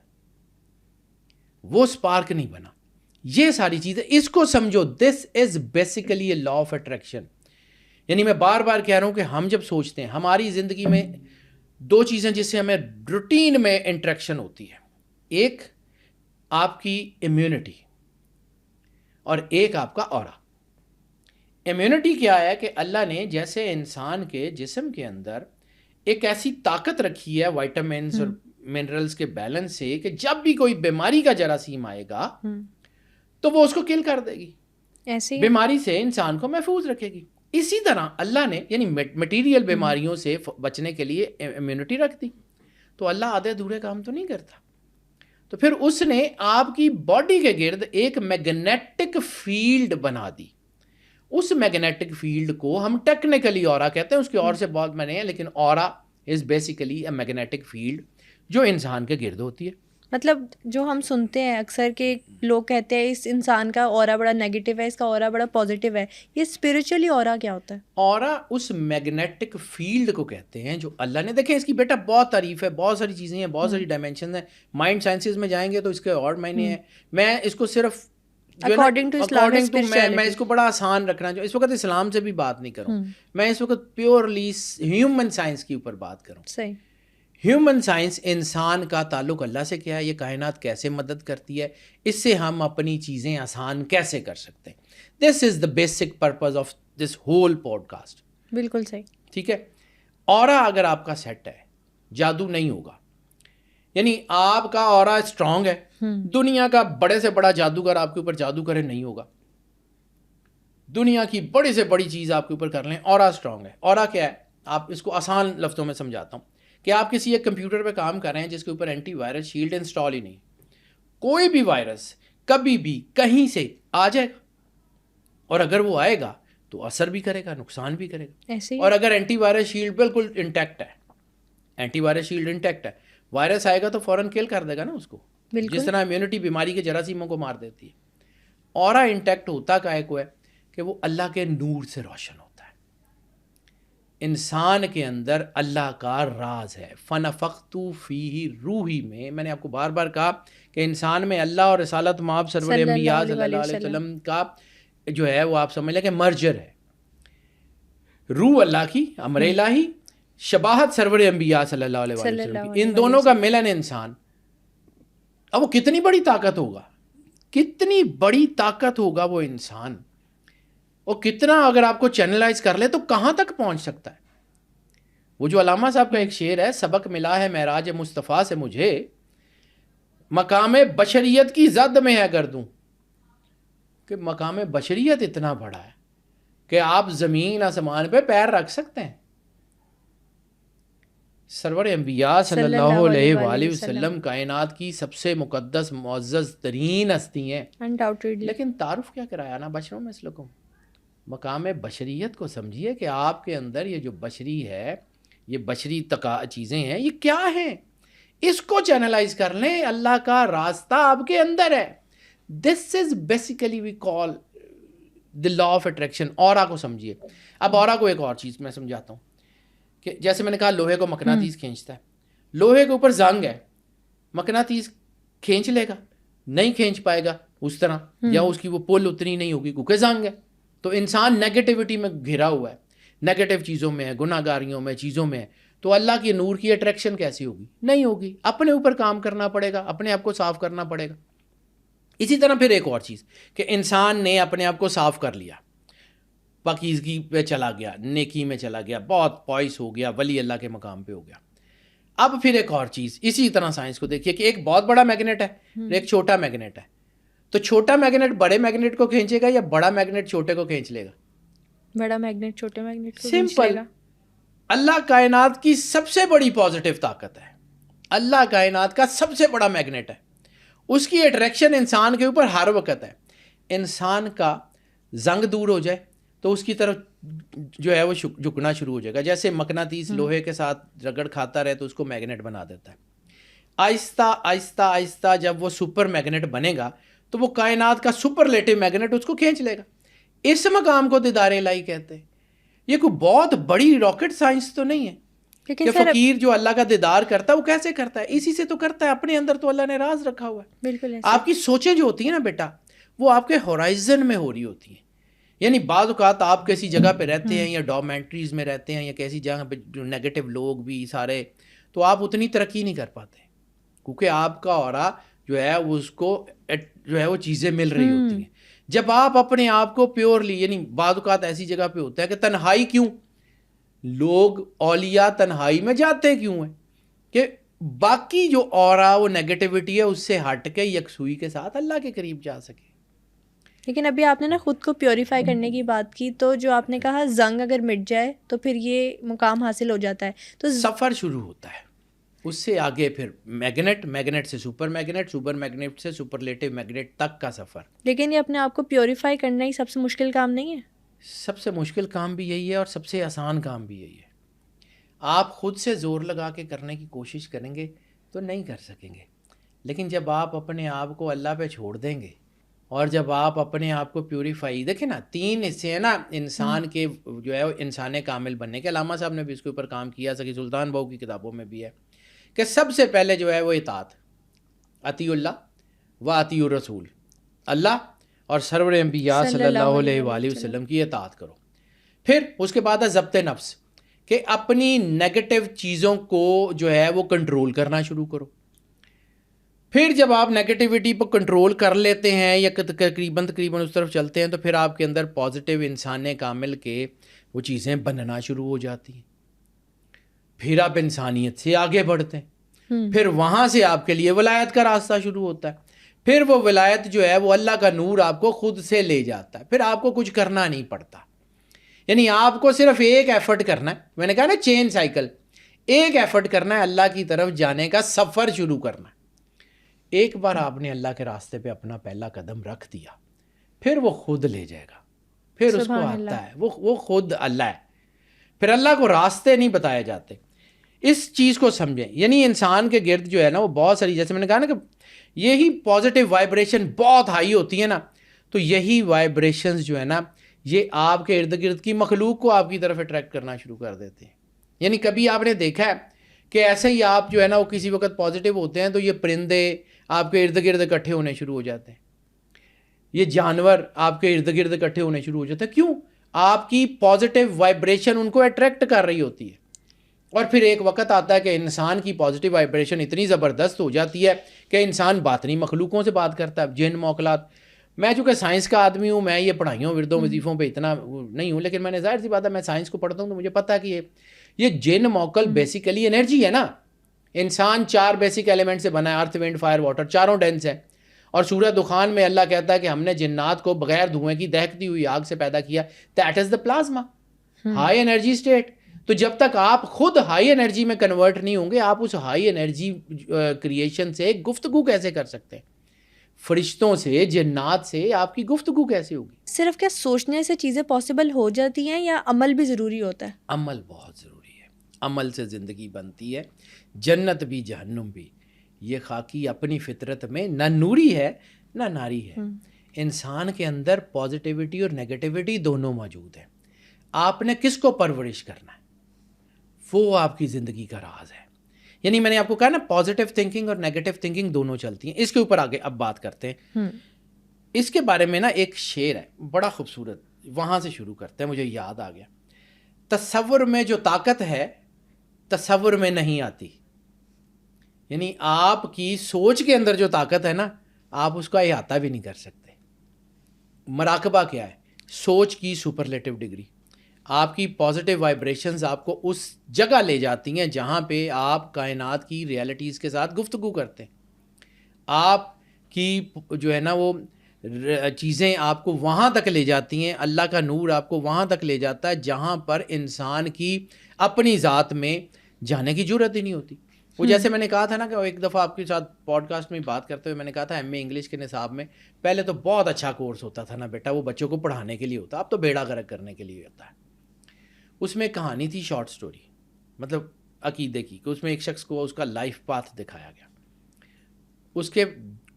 وہ سپارک نہیں بنا. یہ ساری چیزیں اس کو سمجھو، this is basically a law of attraction. یعنی میں بار بار کہہ رہا ہوں کہ ہم جب سوچتے ہیں ہماری زندگی میں دو چیزیں جس سے ہمیں روٹین میں انٹریکشن ہوتی ہے، ایک آپ کی امیونٹی اور ایک آپ کا اورا. امیونٹی کیا ہے کہ اللہ نے جیسے انسان کے جسم کے اندر ایک ایسی طاقت رکھی ہے وائٹامنس اور منرلز کے بیلنس سے کہ جب بھی کوئی بیماری کا جراثیم آئے گا تو وہ اس کو کل کر دے گی، ایسی بیماری سے انسان کو محفوظ رکھے گی. اسی طرح اللہ نے یعنی میٹیریل بیماریوں سے بچنے کے لیے امیونٹی رکھ دی. تو اللہ آدھے ادھورے کام تو نہیں کرتا. تو پھر اس نے آپ کی باڈی کے گرد ایک میگنیٹک فیلڈ بنا دی. اس میگنیٹک فیلڈ کو ہم ٹیکنیکلی اورا کہتے ہیں، اس کے اور سے بہت معنی ہیں، لیکن aura is basically a magnetic field جو انسان کے گرد ہوتی ہے. مطلب جو ہم سنتے ہیں اکثر کہ لوگ کہتے ہیں اس انسان کا اورا بڑا نیگیٹو ہے، اس کا اورا بڑا پازیٹیو ہے. یہ اسپرچولی اورا کیا ہوتا ہے؟ اورا اس میگنیٹک فیلڈ کو کہتے ہیں جو اللہ نے، دیکھیں اس کی بیٹا بہت تعریف ہے، بہت ساری چیزیں ہیں، بہت ساری ڈائمینشنز ہیں. مائنڈ سائنسز میں جائیں گے تو اس کے اور معنی ہیں. میں اس کو صرف اکارڈنگ ٹو میں اس کو بڑا آسان رکھنا چاہوں. اس وقت اسلام سے بھی بات نہیں کروں، میں اس وقت پیورلی ہیومن سائنس کے اوپر بات کروں. صحیح. ہیومن سائنس، انسان کا تعلق اللہ سے کیا ہے، یہ کائنات کیسے مدد کرتی ہے، اس سے ہم اپنی چیزیں آسان کیسے کر سکتے ہیں. This is the basic purpose of this whole podcast. بالکل صحیح. ٹھیک ہے. اورا اگر آپ کا سیٹ ہے جادو نہیں ہوگا. یعنی آپ کا اورا اسٹرانگ ہے، دنیا کا بڑے سے بڑا جادوگر آپ کے اوپر جادو کرے نہیں ہوگا. دنیا کی بڑی سے بڑی چیز آپ کے اوپر کر لیں، اورا اسٹرانگ ہے. اورا کیا ہے، آپ اس کو آسان لفظوں میں سمجھاتا ہوں کہ آپ کسی ایک کمپیوٹر پہ کام کر رہے ہیں جس کے اوپر اینٹی وائرس شیلڈ انسٹال ہی نہیں. کوئی بھی وائرس کبھی بھی کہیں سے آ جائے گا، اور اگر وہ آئے گا تو اثر بھی کرے گا، نقصان بھی کرے گا. اور اگر اینٹی وائرس شیلڈ بالکل انٹیکٹ ہے، اینٹی وائرس شیلڈ انٹیکٹ ہے، وائرس آئے گا تو فوراً کل کر دے گا نا اس کو، جس طرح امیونٹی بیماری کے جراثیموں کو مار دیتی ہے. اورا انٹیکٹ ہوتا کا ایک ہے کہ وہ اللہ کے نور سے روشن ہوتا ہے. انسان کے اندر اللہ کا راز ہے. فنفخت فیہ روحی میں نے آپ کو بار بار کہا کہ انسان میں اللہ اور رسالت مآب سرور انبیاء صلی اللہ علیہ وسلم کا جو ہے وہ آپ سمجھ لیں کہ مرجر ہے. روح اللہ کی، امر الہی، شباہت سرور انبیاء صلی اللہ علیہ وسلم کی، ان دونوں کا ملن انسان. اب وہ کتنی بڑی طاقت ہوگا، کتنی بڑی طاقت ہوگا وہ انسان، اور کتنا اگر آپ کو چینلائز کر لے تو کہاں تک پہنچ سکتا ہے. وہ جو علامہ صاحب کا ایک شعر ہے، سبق ملا ہے معراج مصطفیٰ سے مجھے، مقام بشریت کی زد میں ہے گردوں. کہ مقام بشریت اتنا بڑا ہے کہ آپ زمین آسمان پہ پیر رکھ سکتے ہیں. سرور انبیاء صلی اللہ علیہ وآلہ وسلم کائنات کی سب سے مقدس معزز ترین ہستی ہیں، لیکن تعارف کیا کرایا نا بشروں میں اسلکم. مقام بشریت کو سمجھیے کہ آپ کے اندر یہ جو بشری ہے، یہ بشری چیزیں ہیں، یہ کیا ہیں، اس کو چینلائز کر لیں. اللہ کا راستہ آپ کے اندر ہے. This is basically we call the law of attraction. Aura کو سمجھیے. اب اورا کو ایک اور چیز میں سمجھاتا ہوں کہ جیسے میں نے کہا لوہے کو مقناطیس کھینچتا ہے، لوہے کے اوپر زنگ ہے، مقناطیس کھینچ لے گا؟ نہیں کھینچ پائے گا اس طرح، یا اس کی وہ پل اتنی نہیں ہوگی کیونکہ زنگ ہے. تو انسان نیگیٹیوٹی میں گھرا ہوا ہے، نیگیٹو چیزوں میں ہے، گناہ گاریوں میں، چیزوں میں ہے. تو اللہ کی نور کی اٹریکشن کیسی ہوگی؟ نہیں ہوگی. اپنے اوپر کام کرنا پڑے گا، اپنے آپ کو صاف کرنا پڑے گا. اسی طرح پھر ایک اور چیز کہ انسان نے اپنے آپ کو صاف کر لیا، پاکیزگی پہ چلا گیا، نیکی میں چلا گیا، بہت پوائس ہو گیا، ولی اللہ کے مقام پہ ہو گیا. اب پھر ایک اور چیز، اسی طرح سائنس کو دیکھیے کہ ایک بہت بڑا میگنیٹ ہے، ایک چھوٹا میگنیٹ ہے. تو چھوٹا میگنیٹ بڑے میگنیٹ کو کھینچے گا یا بڑا میگنیٹ چھوٹے کو کھینچ لے گا؟ بڑا میگنیٹ چھوٹے میگنیٹ کو کھینچ لے گا. اللہ کائنات کی سب سے بڑی پازیٹیو طاقت ہے، اللہ کائنات کا سب سے بڑا میگنیٹ ہے، اس کی اٹریکشن انسان کے اوپر ہر وقت ہے. انسان کا زنگ دور ہو جائے تو اس کی طرف جو ہے وہ جھکنا شروع ہو جائے گا. جیسے مقناطیس لوہے کے ساتھ رگڑ کھاتا رہے تو اس کو میگنیٹ بنا دیتا ہے. آہستہ آہستہ آہستہ جب وہ سپر میگنیٹ بنے گا تو وہ کائنات کا سپرلیٹو میگنیٹ اس کو کھینچ لے گا. اس مقام کو دیدار الہی کہتے ہیں. یہ کوئی بہت بڑی راکٹ سائنس تو نہیں ہے کہ فقیر جو اللہ کا دیدار کرتا ہے وہ کیسے کرتا ہے, اسی سے تو کرتا ہے. اپنے اندر تو اللہ نے راز رکھا ہوا ہے. بالکل آپ کی سوچیں جو ہوتی ہیں نا بیٹا, وہ آپ کے ہورائزن میں ہو رہی ہوتی ہیں. یعنی بعض اوقات آپ کیسی جگہ پہ رہتے ہیں یا ڈومیٹریز میں رہتے ہیں یا کیسی جگہ پہ نیگیٹو لوگ بھی سارے, تو آپ اتنی ترقی نہیں کر پاتے کیونکہ آپ کا اورا جو ہے اس کو جو ہے وہ چیزیں مل رہی ہوتی ہیں. جب آپ اپنے آپ کو پیورلی, یعنی بعض اوقات ایسی جگہ پہ ہوتا ہے کہ تنہائی کیوں, لوگ اولیاء تنہائی میں جاتے کیوں ہیں کہ باقی جو اورا وہ نیگیٹیوٹی ہے اس سے ہٹ کے یکسوئی کے ساتھ اللہ کے قریب جا سکے. لیکن ابھی آپ نے نا خود کو پیوریفائی کرنے کی بات کی, تو جو آپ نے کہا زنگ اگر مٹ جائے تو پھر یہ مقام حاصل ہو جاتا ہے, تو سفر شروع ہوتا ہے. اس سے آگے پھر میگنیٹ, میگنیٹ سے سپر میگنیٹ, سپر میگنیٹ سے سپرلیٹو میگنیٹ تک کا سفر. لیکن یہ اپنے آپ کو پیوریفائی کرنا ہی سب سے مشکل کام نہیں ہے؟ سب سے مشکل کام بھی یہی ہے اور سب سے آسان کام بھی یہی ہے. آپ خود سے زور لگا کے کرنے کی کوشش کریں گے تو نہیں کر سکیں گے. لیکن جب آپ اپنے آپ کو اللہ پہ چھوڑ دیں گے اور جب آپ اپنے آپ کو پیوریفائی, دیکھیں نا 3 حصے ہیں نا انسان کے جو ہے انسان کامل بننے کے. علامہ صاحب نے بھی اس کے اوپر کام کیا, سکی سلطان بہو کی کتابوں میں بھی ہے کہ سب سے پہلے جو ہے وہ اطاعت, اطیع اللہ و اطیع الرسول, اللہ اور سرور انبیاء صلی اللہ علیہ وآلہ وسلم کی اطاعت کرو. پھر اس کے بعد ہے ضبط نفس, کہ اپنی نیگیٹو چیزوں کو جو ہے وہ کنٹرول کرنا شروع کرو. پھر جب آپ نیگیٹیوٹی پر کنٹرول کر لیتے ہیں یا تقریباً اس طرف چلتے ہیں تو پھر آپ کے اندر پازیٹیو انسان کامل کے وہ چیزیں بننا شروع ہو جاتی ہیں. پھر آپ انسانیت سے آگے بڑھتے ہیں, پھر وہاں سے آپ کے لیے ولایت کا راستہ شروع ہوتا ہے. پھر وہ ولایت جو ہے وہ اللہ کا نور آپ کو خود سے لے جاتا ہے. پھر آپ کو کچھ کرنا نہیں پڑتا, یعنی آپ کو صرف ایک ایفرٹ کرنا ہے. میں نے کہا نا چین سائیکل, ایک ایفرٹ کرنا ہے اللہ کی طرف جانے کا سفر شروع کرنا ہے. ایک بار آپ نے اللہ کے راستے پہ اپنا پہلا قدم رکھ دیا, پھر وہ خود لے جائے گا. پھر اس کو آتا ہے, وہ خود اللہ ہے. پھر اللہ کو راستے نہیں بتائے جاتے. اس چیز کو سمجھیں. یعنی انسان کے گرد جو ہے نا وہ بہت ساری, جیسے میں نے کہا نا کہ یہی پازیٹیو وائبریشن بہت ہائی ہوتی ہے نا, تو یہی وائبریشنز جو ہے نا یہ آپ کے ارد گرد کی مخلوق کو آپ کی طرف اٹریکٹ کرنا شروع کر دیتے ہیں. یعنی کبھی آپ نے دیکھا ہے کہ ایسے ہی آپ جو ہے نا وہ کسی وقت پازیٹیو ہوتے ہیں تو یہ پرندے آپ کے ارد گرد اکٹھے ہونے شروع ہو جاتے ہیں, یہ جانور آپ کے ارد گرد اکٹھے ہونے شروع ہو جاتے ہیں. کیوں؟ آپ کی پازیٹیو وائبریشن ان کو اٹریکٹ کر رہی ہوتی ہے. اور پھر ایک وقت آتا ہے کہ انسان کی پازیٹیو وائبریشن اتنی زبردست ہو جاتی ہے کہ انسان باطنی مخلوقوں سے بات کرتا ہے, جن موکلات. میں چونکہ سائنس کا آدمی ہوں, میں یہ پڑھائیوں وردوں وظیفوں پہ اتنا نہیں ہوں, لیکن میں نے ظاہر سی بات ہے میں سائنس کو پڑھتا ہوں تو مجھے پتہ ہے کہ یہ جن موکل بیسیکلی انرجی ہے نا. انسان 4 بیسک ایلیمنٹ سے بنا ہے, ارتھ ونڈ فائر واٹر, چاروں ڈینس ہیں. اور سورہ دخان میں اللہ کہتا ہے کہ ہم نے جنات کو بغیر دھوئیں کی دہکتی ہوئی آگ سے پیدا کیا. That is the plasma, high energy state. تو جب تک آپ خود ہائی انرجی میں کنورٹ نہیں ہوں گے, آپ اس ہائی انرجی کریشن سے گفتگو کیسے کر سکتے ہیں؟ فرشتوں سے, جنات سے آپ کی گفتگو کیسے ہوگی؟ صرف کیا سوچنے سے چیزیں پاسبل ہو جاتی ہیں یا عمل بھی ضروری ہوتا ہے؟ عمل بہت ضروری ہے. عمل سے زندگی بنتی ہے, جنت بھی جہنم بھی. یہ خاکی اپنی فطرت میں نہ نوری ہے نہ ناری ہے. انسان کے اندر پازیٹیوٹی اور نیگیٹیوٹی دونوں موجود ہیں. آپ نے کس کو پرورش کرنا ہے, وہ آپ کی زندگی کا راز ہے. یعنی میں نے آپ کو کہا نا پازیٹیو تھنکنگ اور نیگیٹیو تھنکنگ دونوں چلتی ہیں. اس کے اوپر آگے اب بات کرتے ہیں. اس کے بارے میں نا ایک شعر ہے بڑا خوبصورت, وہاں سے شروع کرتے ہیں, مجھے یاد آ گیا. تصور میں جو طاقت ہے تصور میں نہیں آتی. یعنی آپ کی سوچ کے اندر جو طاقت ہے نا آپ اس کا احاطہ بھی نہیں کر سکتے. مراقبہ کیا ہے؟ سوچ کی سپرلیٹو ڈگری. آپ کی پازیٹیو وائبریشنز آپ کو اس جگہ لے جاتی ہیں جہاں پہ آپ کائنات کی ریالٹیز کے ساتھ گفتگو کرتے ہیں. آپ کی جو ہے نا وہ چیزیں آپ کو وہاں تک لے جاتی ہیں, اللہ کا نور آپ کو وہاں تک لے جاتا ہے جہاں پر انسان کی اپنی ذات میں جانے کی جرت ہی نہیں ہوتی. وہ جیسے میں نے کہا تھا نا کہ ایک دفعہ آپ کے ساتھ پوڈ کاسٹ میں بات کرتے ہوئے میں نے کہا تھا ایم اے انگلش کے نصاب میں پہلے تو بہت اچھا کورس ہوتا تھا نا بیٹا, وہ بچوں کو پڑھانے کے لیے ہوتا, اب تو بیڑا غرق کرنے کے لیے ہوتا ہے. اس میں کہانی تھی شارٹ سٹوری, مطلب عقیدے کی, کہ اس میں ایک شخص کو اس کا لائف پاتھ دکھایا گیا. اس کے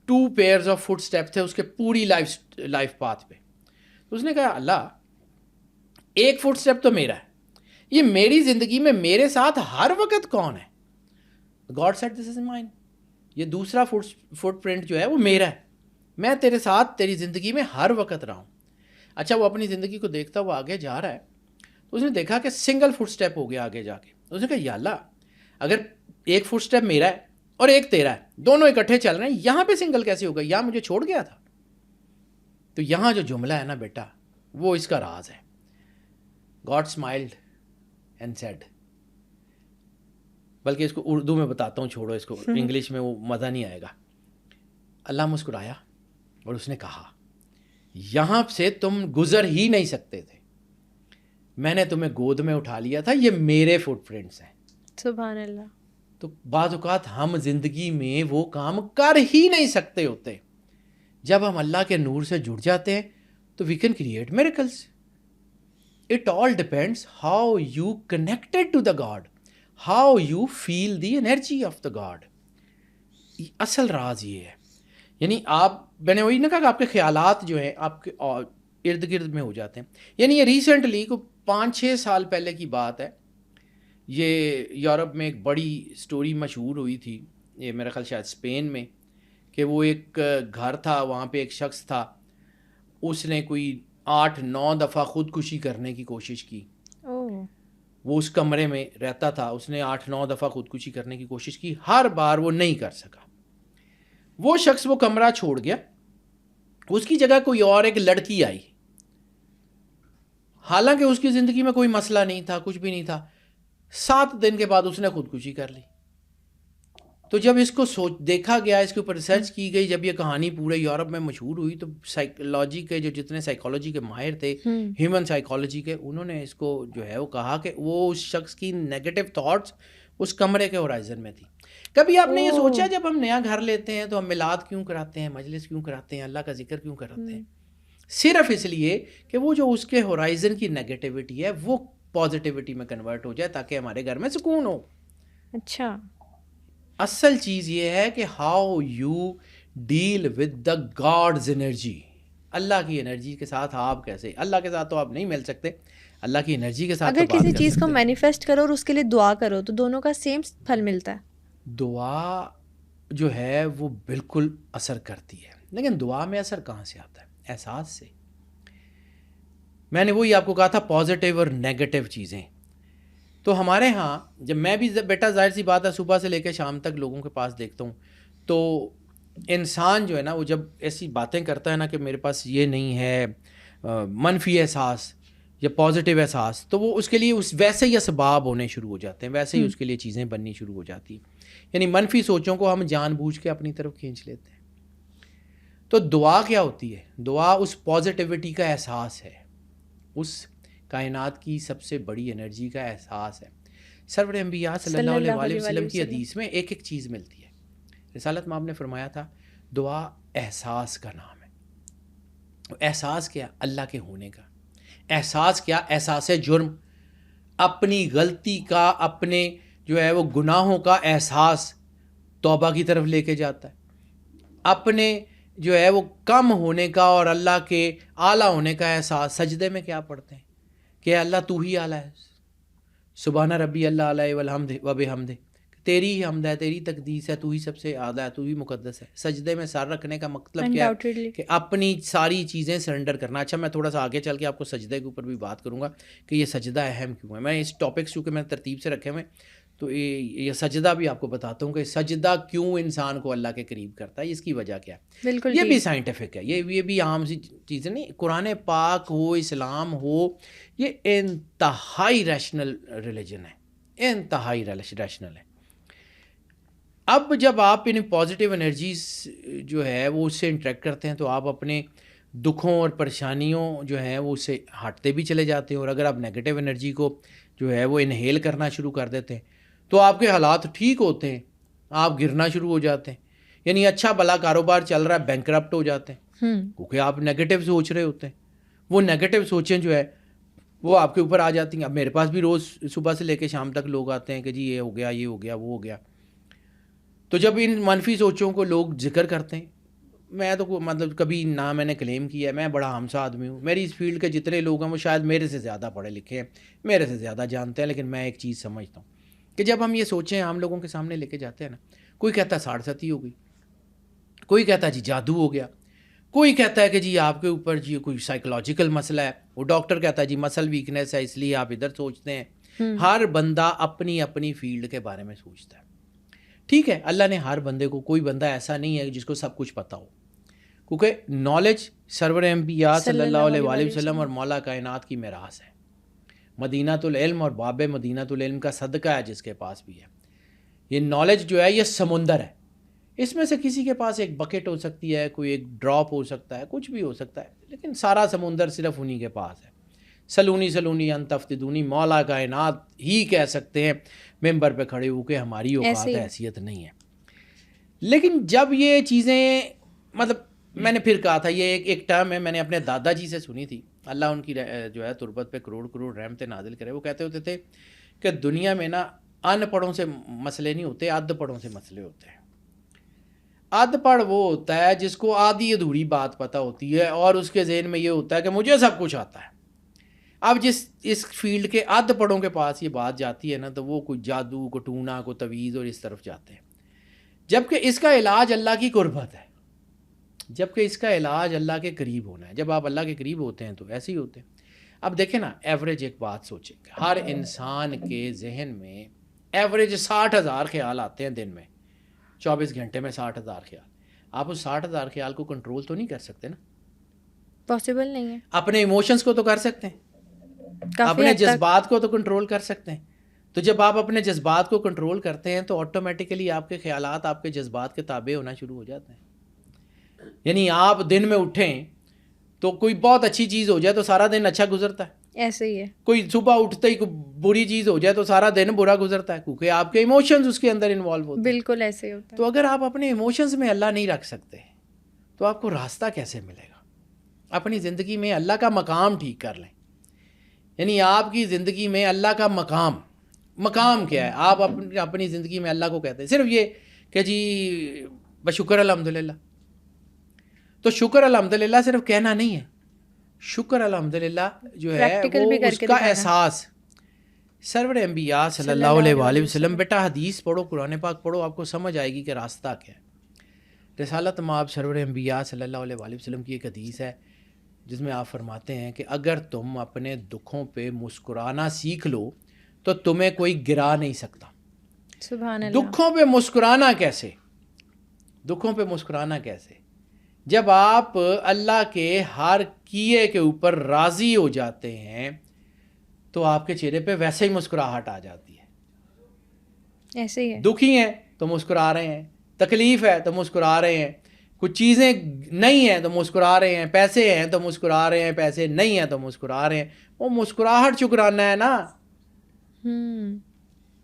2 پیئرز آف فٹ اسٹیپ تھے اس کے پوری لائف پاتھ پہ. تو اس نے کہا اللہ ایک فٹ اسٹیپ تو میرا ہے, یہ میری زندگی میں میرے ساتھ ہر وقت کون ہے؟ God said this is mine. یہ دوسرا فٹ پرنٹ جو ہے وہ میرا ہے, میں تیرے ساتھ تیری زندگی میں ہر وقت رہا ہوں. اچھا وہ اپنی زندگی کو دیکھتا ہوا آگے جا رہا ہے, تو اس نے دیکھا کہ سنگل فٹ اسٹیپ ہو گیا آگے جا کے. اس نے کہا یا اللہ اگر ایک فٹ اسٹیپ میرا ہے اور ایک تیرا ہے, دونوں اکٹھے چل رہے ہیں, یہاں پہ سنگل کیسے ہوگا؟ یہاں مجھے چھوڑ گیا تھا. تو یہاں جو جملہ ہے نا بیٹا وہ اس کا راز ہے. گاڈ اسمائلڈ اینڈ سیڈ, بلکہ اس کو اردو میں بتاتا ہوں, چھوڑو اس کو, انگلش میں وہ مزہ نہیں آئے گا. اللہ مسکرایا اور اس نے کہا یہاں سے تم گزر ہی نہیں سکتے تھے, میں نے تمہیں گود میں اٹھا لیا تھا, یہ میرے فٹ پرنٹس ہیں. سبحان اللہ. تو بعض اوقات ہم زندگی میں وہ کام کر ہی نہیں سکتے ہوتے. جب ہم اللہ کے نور سے جڑ جاتے ہیں تو we can create miracles. It all depends how you connected to the God, how you feel the energy of the God. اصل راز یہ ہے. یعنی آپ, میں نے وہی نہ کہا کہ آپ کے خیالات جو ہیں آپ کے ارد گرد میں ہو جاتے ہیں. یعنی یہ ریسنٹلی کو 5-6 سال پہلے کی بات ہے, یہ یورپ میں ایک بڑی سٹوری مشہور ہوئی تھی, یہ میرا خیال شاید اسپین میں, کہ وہ ایک گھر تھا, وہاں پہ ایک شخص تھا, اس نے کوئی 8-9 دفعہ خودکشی کرنے کی کوشش کی. وہ اس کمرے میں رہتا تھا, اس نے 8-9 دفعہ خودکشی کرنے کی کوشش کی, ہر بار وہ نہیں کر سکا. وہ شخص وہ کمرہ چھوڑ گیا, اس کی جگہ کوئی اور ایک لڑکی آئی, حالانکہ اس کی زندگی میں کوئی مسئلہ نہیں تھا, کچھ بھی نہیں تھا. 7 دن کے بعد اس نے خودکشی کر لی. تو جب اس کو دیکھا گیا, اس کے اوپر ریسرچ کی گئی, جب یہ کہانی پورے یورپ میں مشہور ہوئی, تو سائیکالوجی کے جو جتنے سائیکالوجی کے ماہر تھے, ہیومن سائیکالوجی کے, انہوں نے اس کو جو ہے وہ کہا کہ وہ اس شخص کی نیگیٹو تھاٹس اس کمرے کے ہورائزن میں تھی. کبھی آپ نے یہ سوچا جب ہم نیا گھر لیتے ہیں تو ہم میلاد کیوں کراتے ہیں, مجلس کیوں کراتے ہیں, اللہ کا ذکر کیوں کراتے ہیں؟ صرف اس لیے کہ وہ جو اس کے ہورائزن کی نیگیٹیوٹی ہے وہ پازیٹیوٹی میں کنورٹ ہو جائے, تاکہ ہمارے گھر میں سکون ہو. اچھا, اصل چیز یہ ہے کہ how you deal with the God's energy. اللہ کی انرجی کے ساتھ آپ کیسے, اللہ کے ساتھ تو آپ نہیں مل سکتے, اللہ کی انرجی کے ساتھ اگر کسی چیز کو مینیفیسٹ کرو اور اس کے لیے دعا کرو تو دونوں کا سیم پھل ملتا ہے. دعا جو ہے وہ بالکل اثر کرتی ہے, لیکن دعا میں اثر کہاں سے آتا ہے؟ احساس سے. میں نے وہی آپ کو کہا تھا پازیٹیو اور نیگیٹو چیزیں. تو ہمارے ہاں جب میں بھی بیٹا, ظاہر سی بات ہے, صبح سے لے کے شام تک لوگوں کے پاس دیکھتا ہوں, تو انسان جو ہے نا وہ جب ایسی باتیں کرتا ہے نا کہ میرے پاس یہ نہیں ہے منفی احساس یا پازیٹیو احساس, تو وہ اس کے لیے اس ویسے ہی اسباب ہونے شروع ہو جاتے ہیں, ویسے ہی اس کے لیے چیزیں بننی شروع ہو جاتی ہیں. یعنی منفی سوچوں کو ہم جان بوجھ کے اپنی طرف کھینچ لیتے ہیں. تو دعا کیا ہوتی ہے؟ دعا اس پازیٹیوٹی کا احساس ہے, اس کائنات کی سب سے بڑی انرجی کا احساس ہے. سرور انبیاء صلی اللہ علیہ وسلم کی حدیث میں ایک ایک چیز ملتی ہے. رسالت مآب نے فرمایا تھا دعا احساس کا نام ہے. احساس کیا؟ اللہ کے ہونے کا. احساس کیا؟ احساس جرم, اپنی غلطی کا, اپنے جو ہے وہ گناہوں کا احساس توبہ کی طرف لے کے جاتا ہے. اپنے جو ہے وہ کم ہونے کا اور اللہ کے اعلیٰ ہونے کا احساس. سجدے میں کیا پڑھتے ہیں کہ اللہ تو ہی اعلیٰ ہے, سبحان ربی اللہ علیہ والحمد و بحمدہ, تیری ہی حمد ہے, تیری تقدیس ہے, تو ہی سب سے اعلیٰ ہے, تو ہی مقدس ہے. سجدے میں سر رکھنے کا مطلب کیا ہے؟ کہ اپنی ساری چیزیں سرنڈر کرنا. اچھا میں تھوڑا سا آگے چل کے آپ کو سجدے کے اوپر بھی بات کروں گا کہ یہ سجدہ اہم کیوں ہے. میں اس ٹاپکس چونکہ میں ترتیب سے رکھے ہوئے, تو یہ سجدہ بھی آپ کو بتاتا ہوں کہ سجدہ کیوں انسان کو اللہ کے قریب کرتا ہے, اس کی وجہ کیا ہے. بالکل یہ بھی سائنٹیفک ہے, یہ بھی عام سی چیزیں نہیں. قرآن پاک ہو, اسلام ہو, یہ انتہائی ریشنل ریلیجن ہے, انتہائی ریشنل ہے. اب جب آپ ان پازیٹیو انرجیز جو ہے وہ اس سے انٹریکٹ کرتے ہیں تو آپ اپنے دکھوں اور پریشانیوں جو ہیں وہ اس سے ہٹتے بھی چلے جاتے ہیں. اور اگر آپ نیگیٹو انرجی کو جو ہے وہ انہیل کرنا شروع کر دیتے ہیں تو آپ کے حالات ٹھیک ہوتے ہیں، آپ گرنا شروع ہو جاتے ہیں، یعنی اچھا بھلا کاروبار چل رہا ہے، بینکرپٹ ہو جاتے ہیں، کیونکہ آپ نیگیٹو سوچ رہے ہوتے ہیں. وہ نیگیٹو سوچیں جو ہے وہ آپ کے اوپر آ جاتی ہیں. اب میرے پاس بھی روز صبح سے لے کے شام تک لوگ آتے ہیں کہ جی یہ ہو گیا، یہ ہو گیا، وہ ہو گیا. تو جب ان منفی سوچوں کو لوگ ذکر کرتے ہیں، میں تو مطلب کبھی نہ میں نے کلیم کیا ہے، میں بڑا ہمسا آدمی ہوں، میری اس فیلڈ کے جتنے لوگ ہیں وہ شاید میرے سے زیادہ پڑھے لکھے ہیں، میرے سے زیادہ جانتے ہیں، لیکن میں ایک چیز سمجھتا ہوں کہ جب ہم یہ سوچیں عام لوگوں کے سامنے لے کے جاتے ہیں نا، کوئی کہتا ہے 60 ہو گئی، کوئی کہتا ہے جی جادو ہو گیا، کوئی کہتا ہے کہ جی آپ کے اوپر جی کوئی سائیکولوجیکل مسئلہ ہے، وہ ڈاکٹر کہتا ہے جی مسل ویکنیس ہے اس لیے آپ ادھر سوچتے ہیں. ہر بندہ اپنی اپنی فیلڈ کے بارے میں سوچتا ہے. ٹھیک ہے، اللہ نے ہر بندے کو، کوئی بندہ ایسا نہیں ہے جس کو سب کچھ پتہ ہو، کیونکہ نالج سرور انبیاء صلی اللہ علیہ وآلہ وسلم اور مولا کائنات کی میراث ہے. مدینۃ العلم اور باب مدینۃ العلم کا صدقہ ہے جس کے پاس بھی ہے. یہ نالج جو ہے یہ سمندر ہے، اس میں سے کسی کے پاس ایک بکٹ ہو سکتی ہے، کوئی ایک ڈراپ ہو سکتا ہے، کچھ بھی ہو سکتا ہے، لیکن سارا سمندر صرف انہی کے پاس ہے. سلونی سلونی ان تفتدونی، مولا کائنات ہی کہہ سکتے ہیں ممبر پہ کھڑے ہو کے ہماری اوقات حیثیت نہیں ہے. لیکن جب یہ چیزیں مطلب میں نے پھر کہا تھا، یہ ایک ٹرم ہے میں نے اپنے دادا جی سے سنی تھی، اللہ ان کی جو ہے تربت پہ کروڑ کروڑ رحمتیں نازل کرے. وہ کہتے ہوتے تھے کہ دنیا میں نا ان پڑھوں سے مسئلے نہیں ہوتے، اد پڑھوں سے مسئلے ہوتے ہیں. اد پڑھ وہ ہوتا ہے جس کو آدھی ادھوری بات پتہ ہوتی ہے اور اس کے ذہن میں یہ ہوتا ہے کہ مجھے سب کچھ آتا ہے. اب اس فیلڈ کے اد پڑھوں کے پاس یہ بات جاتی ہے نا تو وہ کوئی جادو کو ٹونا کو تویز اور اس طرف جاتے ہیں، جبکہ اس کا علاج اللہ کی قربت ہے، جبکہ اس کا علاج اللہ کے قریب ہونا ہے. جب آپ اللہ کے قریب ہوتے ہیں تو ایسے ہی ہوتے ہیں. اب دیکھیں نا، ایوریج ایک بات سوچیں کہ ہر انسان کے ذہن میں ایوریج 60,000 خیال آتے ہیں دن میں، 24 گھنٹے میں 60,000 خیال. آپ اس 60,000 خیال کو کنٹرول تو نہیں کر سکتے نا، پاسبل نہیں ہے. اپنے ایموشنز کو تو کر سکتے ہیں، اپنے جذبات کو تو کنٹرول کر سکتے ہیں. تو جب آپ اپنے جذبات کو کنٹرول کرتے ہیں تو آٹومیٹیکلی آپ کے خیالات آپ کے جذبات کے تابع ہونا شروع ہو جاتے ہیں. یعنی آپ دن میں اٹھیں تو کوئی بہت اچھی چیز ہو جائے تو سارا دن اچھا گزرتا ہے، ایسے ہی ہے. کوئی صبح اٹھتے ہی کوئی بری چیز ہو جائے تو سارا دن برا گزرتا ہے، کیونکہ آپ کے ایموشنز اس کے اندر انوالو ہوتے ہیں. بالکل ایسے ہی ہوتا ہے. تو اگر آپ اپنے ایموشنز میں اللہ نہیں رکھ سکتے تو آپ کو راستہ کیسے ملے گا؟ اپنی زندگی میں اللہ کا مقام ٹھیک کر لیں. یعنی آپ کی زندگی میں اللہ کا مقام کیا ہے؟ آپ اپنی زندگی میں اللہ کو کہتے ہیں صرف یہ کہ جی بشکر الحمدللہ. تو شکر الحمدللہ صرف کہنا نہیں ہے، شکر الحمدللہ جو ہے وہ اس کا احساس. سرور انبیاء صلی اللہ علیہ وآلہ وسلم، بیٹا حدیث پڑھو، قرآن پاک پڑھو، آپ کو سمجھ آئے گی کہ راستہ کیا ہے. رسالت مآب سرور انبیاء صلی اللہ علیہ وآلہ وسلم کی ایک حدیث ہے جس میں آپ فرماتے ہیں کہ اگر تم اپنے دکھوں پہ مسکرانا سیکھ لو تو تمہیں کوئی گرا نہیں سکتا. سبحان اللہ. دکھوں پہ مسکرانا کیسے؟ دکھوں پہ مسکرانا کیسے؟ جب آپ اللہ کے ہر کیے کے اوپر راضی ہو جاتے ہیں تو آپ کے چہرے پہ ویسے ہی مسکراہٹ آ جاتی ہے. ایسے ہی ہے. دکھی ہیں تو مسکرا رہے ہیں، تکلیف ہے تو مسکرا رہے ہیں، کچھ چیزیں نہیں ہیں تو مسکرا رہے ہیں، پیسے ہیں تو مسکرا رہے ہیں، پیسے نہیں ہیں تو مسکرا رہے ہیں. وہ مسکراہٹ شکرانہ ہے نا.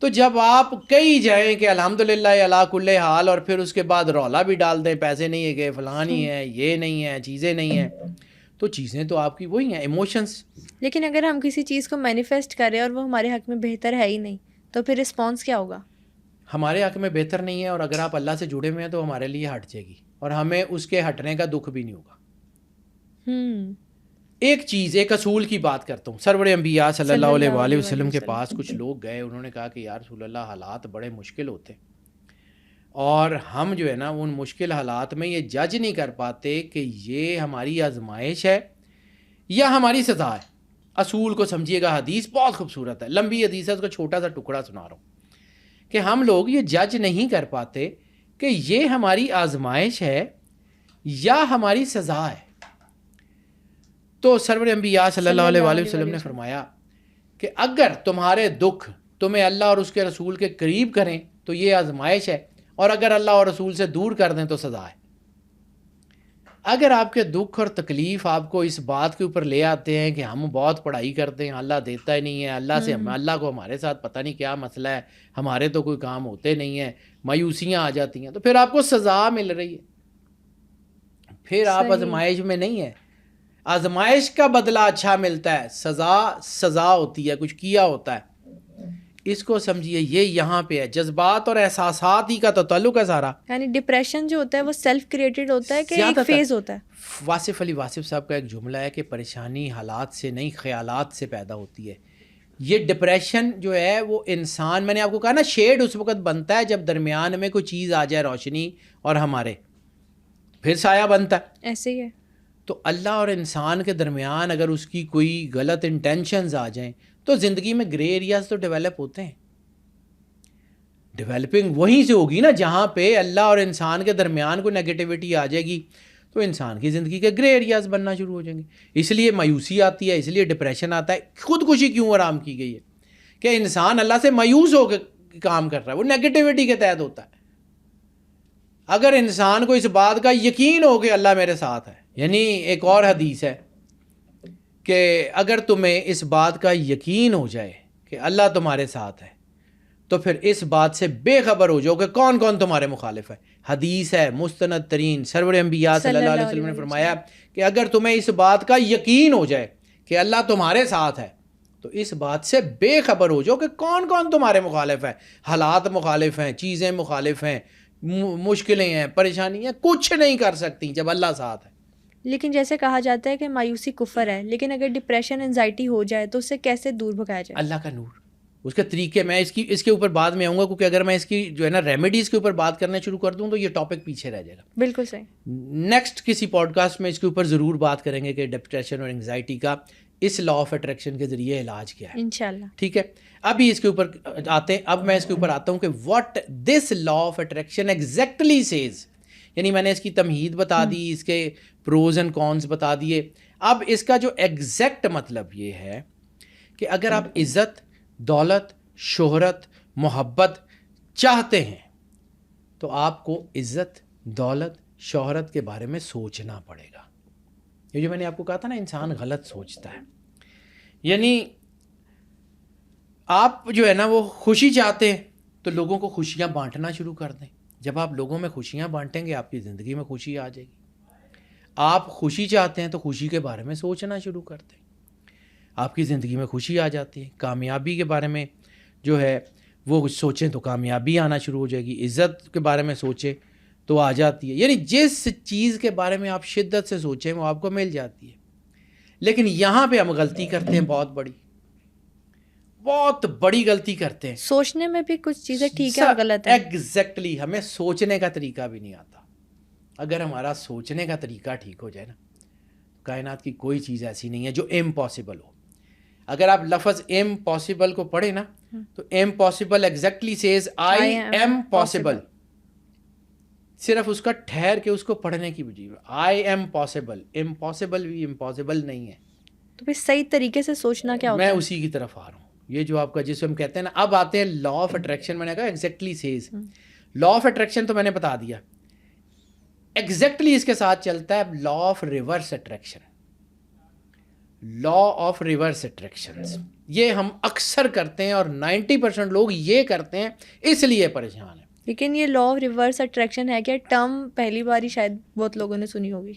تو جب آپ کہیں جائیں کہ الحمدللہ علی کل حال اور پھر اس کے بعد رولا بھی ڈال دیں پیسے نہیں ہے کہ فلاں نہیں ہے، یہ نہیں ہے، چیزیں نہیں ہیں، تو چیزیں تو آپ کی وہی ہیں ایموشنز. لیکن اگر ہم کسی چیز کو مینیفیسٹ کریں اور وہ ہمارے حق میں بہتر ہے ہی نہیں تو پھر رسپانس کیا ہوگا؟ ہمارے حق میں بہتر نہیں ہے، اور اگر آپ اللہ سے جڑے ہوئے ہیں تو ہمارے لیے ہٹ جائے گی اور ہمیں اس کے ہٹنے کا دکھ بھی نہیں ہوگا. ایک چیز، ایک اصول کی بات کرتا ہوں. سرور انبیاء صلی اللہ علیہ وآلہ وسلم کے پاس کچھ لوگ گئے، انہوں نے کہا کہ یا رسول اللہ حالات بڑے مشکل ہوتے اور ہم جو ہے نا ان مشکل حالات میں یہ جج نہیں کر پاتے کہ یہ ہماری آزمائش ہے یا ہماری سزا ہے. اصول کو سمجھیے گا، حدیث بہت خوبصورت ہے، لمبی حدیث ہے، اس کا چھوٹا سا ٹکڑا سنا رہا ہوں کہ ہم لوگ یہ جج نہیں کر پاتے کہ یہ ہماری آزمائش ہے یا ہماری سزا ہے. تو سرور انبیاء صلی اللہ علیہ وآلہ وسلم نے فرمایا کہ اگر تمہارے دکھ تمہیں اللہ اور اس کے رسول کے قریب کریں تو یہ آزمائش ہے، اور اگر اللہ اور رسول سے دور کر دیں تو سزا ہے. اگر آپ کے دکھ اور تکلیف آپ کو اس بات کے اوپر لے آتے ہیں کہ ہم بہت پڑھائی کرتے ہیں اللہ دیتا ہی نہیں ہے، اللہ کو ہمارے ساتھ پتہ نہیں کیا مسئلہ ہے، ہمارے تو کوئی کام ہوتے نہیں ہیں، مایوسیاں آ جاتی ہیں، تو پھر آپ کو سزا مل رہی ہے، پھر آپ آزمائش میں نہیں ہیں. آزمائش کا بدلہ اچھا ملتا ہے، سزا ہوتی ہے، کچھ کیا ہوتا ہے. اس کو سمجھیے، یہ یہاں پہ ہے، جذبات اور احساسات ہی کا تو تعلق ہے سارا. یعنی ڈپریشن جو ہوتا ہے وہ سیلف کریٹڈ ہوتا ہے کہ ایک فیز ہوتا ہے؟ واصف علی واصف صاحب کا ایک جملہ ہے کہ پریشانی حالات سے نہیں خیالات سے پیدا ہوتی ہے. یہ ڈپریشن جو ہے وہ انسان، میں نے آپ کو کہا نا، شیڈ اس وقت بنتا ہے جب درمیان میں کوئی چیز آ جائے، روشنی اور ہمارے، پھر سایہ بنتا ہے. ایسے ہی ہے. تو اللہ اور انسان کے درمیان اگر اس کی کوئی غلط انٹینشنز آ جائیں تو زندگی میں گرے ایریاز تو ڈیولپ ہوتے ہیں. ڈیولپنگ وہیں سے ہوگی نا جہاں پہ اللہ اور انسان کے درمیان کوئی نیگیٹیوٹی آ جائے گی تو انسان کی زندگی کے گرے ایریاز بننا شروع ہو جائیں گے. اس لیے مایوسی آتی ہے، اس لیے ڈپریشن آتا ہے. خودکشی کیوں آرام کی گئی ہے کہ انسان اللہ سے مایوس ہو کے کام کر رہا ہے، وہ نیگیٹیوٹی کے تحت ہوتا ہے. اگر انسان کو اس بات کا یقین ہو کہ اللہ میرے ساتھ ہے، یعنی ایک اور حدیث ہے کہ اگر تمہیں اس بات کا یقین ہو جائے کہ اللہ تمہارے ساتھ ہے تو پھر اس بات سے بے خبر ہو جاؤ کہ کون کون تمہارے مخالف ہے. حدیث ہے مستند ترین، سرور انبیاء صلی اللہ علیہ وسلم نے فرمایا کہ اگر تمہیں اس بات کا یقین ہو جائے کہ اللہ تمہارے ساتھ ہے تو اس بات سے بے خبر ہو جاؤ کہ کون کون تمہارے مخالف ہے. حالات مخالف ہیں، چیزیں مخالف ہیں، مشکلیں ہیں، پریشانی ہیں، کچھ نہیں کر سکتی جب اللہ ساتھ ہے. لیکن جیسے کہا جاتا ہے کہ مایوسی کفر ہے، لیکن اگر ڈپریشن انزائٹی ہو جائے تو اس سے کیسے دور بھگایا جائے؟ اللہ کا نور، اس کے طریقے. میں اس کے اوپر بعد میں آؤں گا، کیونکہ اگر میں اس کی جو ہے نا ریمیڈیز کے اوپر بات کرنا شروع کر دوں تو یہ ٹاپک پیچھے رہ جائے گا. بالکل صحیح. نیکسٹ کسی پوڈ کاسٹ میں اس کے اوپر ضرور بات کریں گے کہ ڈپریشن اور انگزائٹی کا اس لا آف اٹریکشن کے ذریعے علاج کیا ہے، انشاءاللہ. ٹھیک ہے. ابھی اس کے اوپر آتے ہیں، اب میں اس کے اوپر آتا ہوں کہ what this law of attraction exactly says. یعنی میں نے اس کی تمہید بتا دی، اس کے پروز اینڈ کونز بتا دیے. اب اس کا جو ایگزیکٹ مطلب یہ ہے کہ اگر آپ عزت، دولت، شہرت، محبت چاہتے ہیں تو آپ کو عزت، دولت، شہرت کے بارے میں سوچنا پڑے گا. یہ جو میں نے آپ کو کہا تھا نا، انسان غلط سوچتا ہے. یعنی آپ جو ہے نا وہ خوشی چاہتے ہیں تو لوگوں کو خوشیاں بانٹنا شروع کر دیں. جب آپ لوگوں میں خوشیاں بانٹیں گے آپ کی زندگی میں خوشی آ جائے گی. آپ خوشی چاہتے ہیں تو خوشی کے بارے میں سوچنا شروع کر دیں، آپ کی زندگی میں خوشی آ جاتی ہے. کامیابی کے بارے میں جو ہے وہ سوچیں تو کامیابی آنا شروع ہو جائے گی. عزت کے بارے میں سوچیں تو آ جاتی ہے. یعنی جس چیز کے بارے میں آپ شدت سے سوچیں وہ آپ کو مل جاتی ہے. لیکن یہاں پہ ہم غلطی کرتے ہیں، بہت بڑی غلطی کرتے ہیں. سوچنے میں بھی کچھ چیزیں ٹھیک ہے اور غلط ہے. ایگزیکٹلی ہمیں سوچنے کا طریقہ بھی نہیں آتا. اگر ہمارا سوچنے کا طریقہ ٹھیک ہو جائے نا، کائنات کی کوئی چیز ایسی نہیں ہے جو امپاسبل ہو. اگر آپ لفظ امپاسبل کو پڑھیں نا تو impossible exactly says I am possible. صرف اس کا ٹھہر کے اس کو پڑھنے کی وجہ، آئی ایم پاسبل. امپاسبل بھی امپاسبل نہیں ہے. تو پھر صحیح طریقے سے سوچنا کیا ہوتا ہے؟ میں اسی کی طرف آ رہا ہوں. یہ جو آپ کا جسے ہم کہتے ہیں نا، اب آتے ہیں لا آف اٹریکشن. میں نے کہا exactly says. Law of attraction تو میں نے بتا دیا. ایگزیکٹلی اس کے ساتھ چلتا ہے law of reverse attraction. Law of reverse attractions یہ ہم اکثر کرتے ہیں اور 90% لوگ یہ کرتے ہیں، اس لیے پریشان ہیں. لیکن یہ لا آف ریورس اٹریکشن ہے کیا ٹرم پہلی بار ہی شاید بہت لوگوں نے سنی ہوگی.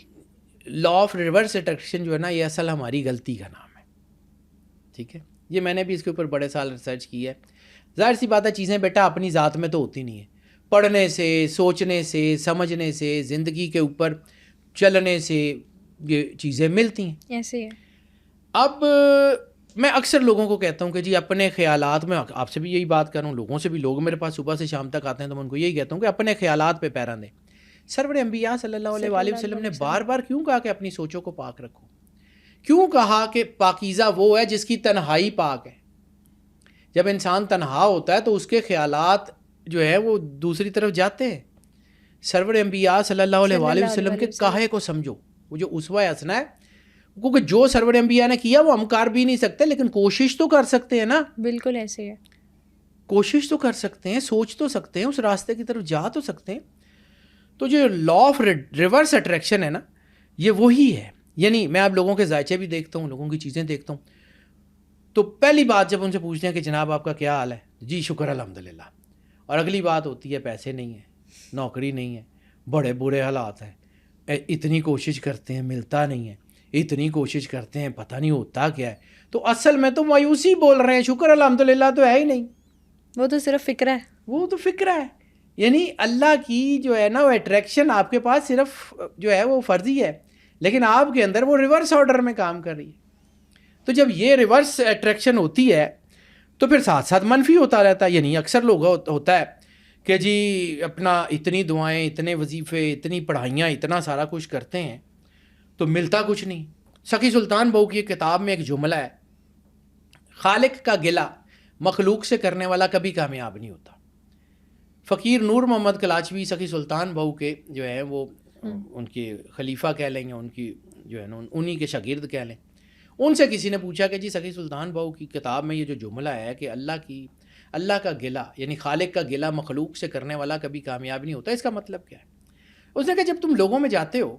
لا آف ریورس اٹریکشن جو ہے نا، یہ اصل ہماری غلطی کا نام ہے. ٹھیک ہے، یہ میں نے بھی اس کے اوپر بڑے سال ریسرچ کی ہے. ظاہر سی بات ہے چیزیں بیٹا اپنی ذات میں تو ہوتی نہیں ہیں. پڑھنے سے، سوچنے سے، سمجھنے سے، زندگی کے اوپر چلنے سے یہ چیزیں ملتی ہیں. ایسے ہے. اب میں اکثر لوگوں کو کہتا ہوں کہ جی اپنے خیالات میں، آپ سے بھی یہی بات کر رہا ہوں، لوگوں سے بھی، لوگ میرے پاس صبح سے شام تک آتے ہیں تو میں ان کو یہی کہتا ہوں کہ اپنے خیالات پہ پیرا دیں. سرور انبیاء صلی اللہ علیہ وآلہ وسلم نے بار بار کیوں کہا کہ اپنی سوچوں کو پاک رکھو؟ کیوں کہا کہ پاکیزہ وہ ہے جس کی تنہائی پاک ہے؟ جب انسان تنہا ہوتا ہے تو اس کے خیالات جو ہے وہ دوسری طرف جاتے ہیں. سرور انبیاء صلی اللہ علیہ وآلہ وسلم کے کہے کو سمجھو، وہ جو اسوہ حسنہ ہے، کیونکہ جو سرور انبیاء نے کیا وہ ہم کر بھی نہیں سکتے، لیکن کوشش تو کر سکتے ہیں نا. بالکل ایسے ہے. کوشش تو کر سکتے ہیں، سوچ تو سکتے ہیں، اس راستے کی طرف جا تو سکتے ہیں. تو جو لا آف ریورس اٹریکشن ہے نا، یہ وہی ہے. یعنی میں اب لوگوں کے ذائچے بھی دیکھتا ہوں, لوگوں کی چیزیں دیکھتا ہوں, تو پہلی بات جب ان سے پوچھتے ہیں کہ جناب آپ کا کیا حال ہے, جی شکر الحمدللہ, اور اگلی بات ہوتی ہے پیسے نہیں ہیں, نوکری نہیں ہے, بڑے برے حالات ہیں, اتنی کوشش کرتے ہیں ملتا نہیں ہے, اتنی کوشش کرتے ہیں پتہ نہیں ہوتا کیا ہے. تو اصل میں تو مایوسی بول رہے ہیں, شکر الحمدللہ تو ہے ہی نہیں, وہ تو صرف فکر ہے. وہ تو فکر ہے. یعنی اللہ کی جو ہے نا وہ اٹریکشن آپ کے پاس صرف جو ہے وہ فرضی ہے, لیکن آپ کے اندر وہ ریورس آرڈر میں کام کر رہی ہے. تو جب یہ ریورس اٹریکشن ہوتی ہے تو پھر ساتھ ساتھ منفی ہوتا رہتا ہے. یعنی اکثر لوگ ہوتا ہے کہ جی اپنا اتنی دعائیں, اتنے وظیفے, اتنی پڑھائیاں, اتنا سارا کچھ کرتے ہیں تو ملتا کچھ نہیں. سخی سلطان بہو کی کتاب میں ایک جملہ ہے, خالق کا گلہ مخلوق سے کرنے والا کبھی کامیاب نہیں ہوتا. فقیر نور محمد کلاچوی سخی سلطان بہو کے جو ہے وہ ان کے خلیفہ کہہ لیں, یا ان کی جو ہے نا انہی کے شاگرد کہہ لیں. ان سے کسی نے پوچھا کہ جی سخی سلطان بہو کی کتاب میں یہ جو جملہ ہے کہ اللہ کا گلہ یعنی خالق کا گلہ مخلوق سے کرنے والا کبھی کامیاب نہیں ہوتا, اس کا مطلب کیا ہے؟ اس نے کہا جب تم لوگوں میں جاتے ہو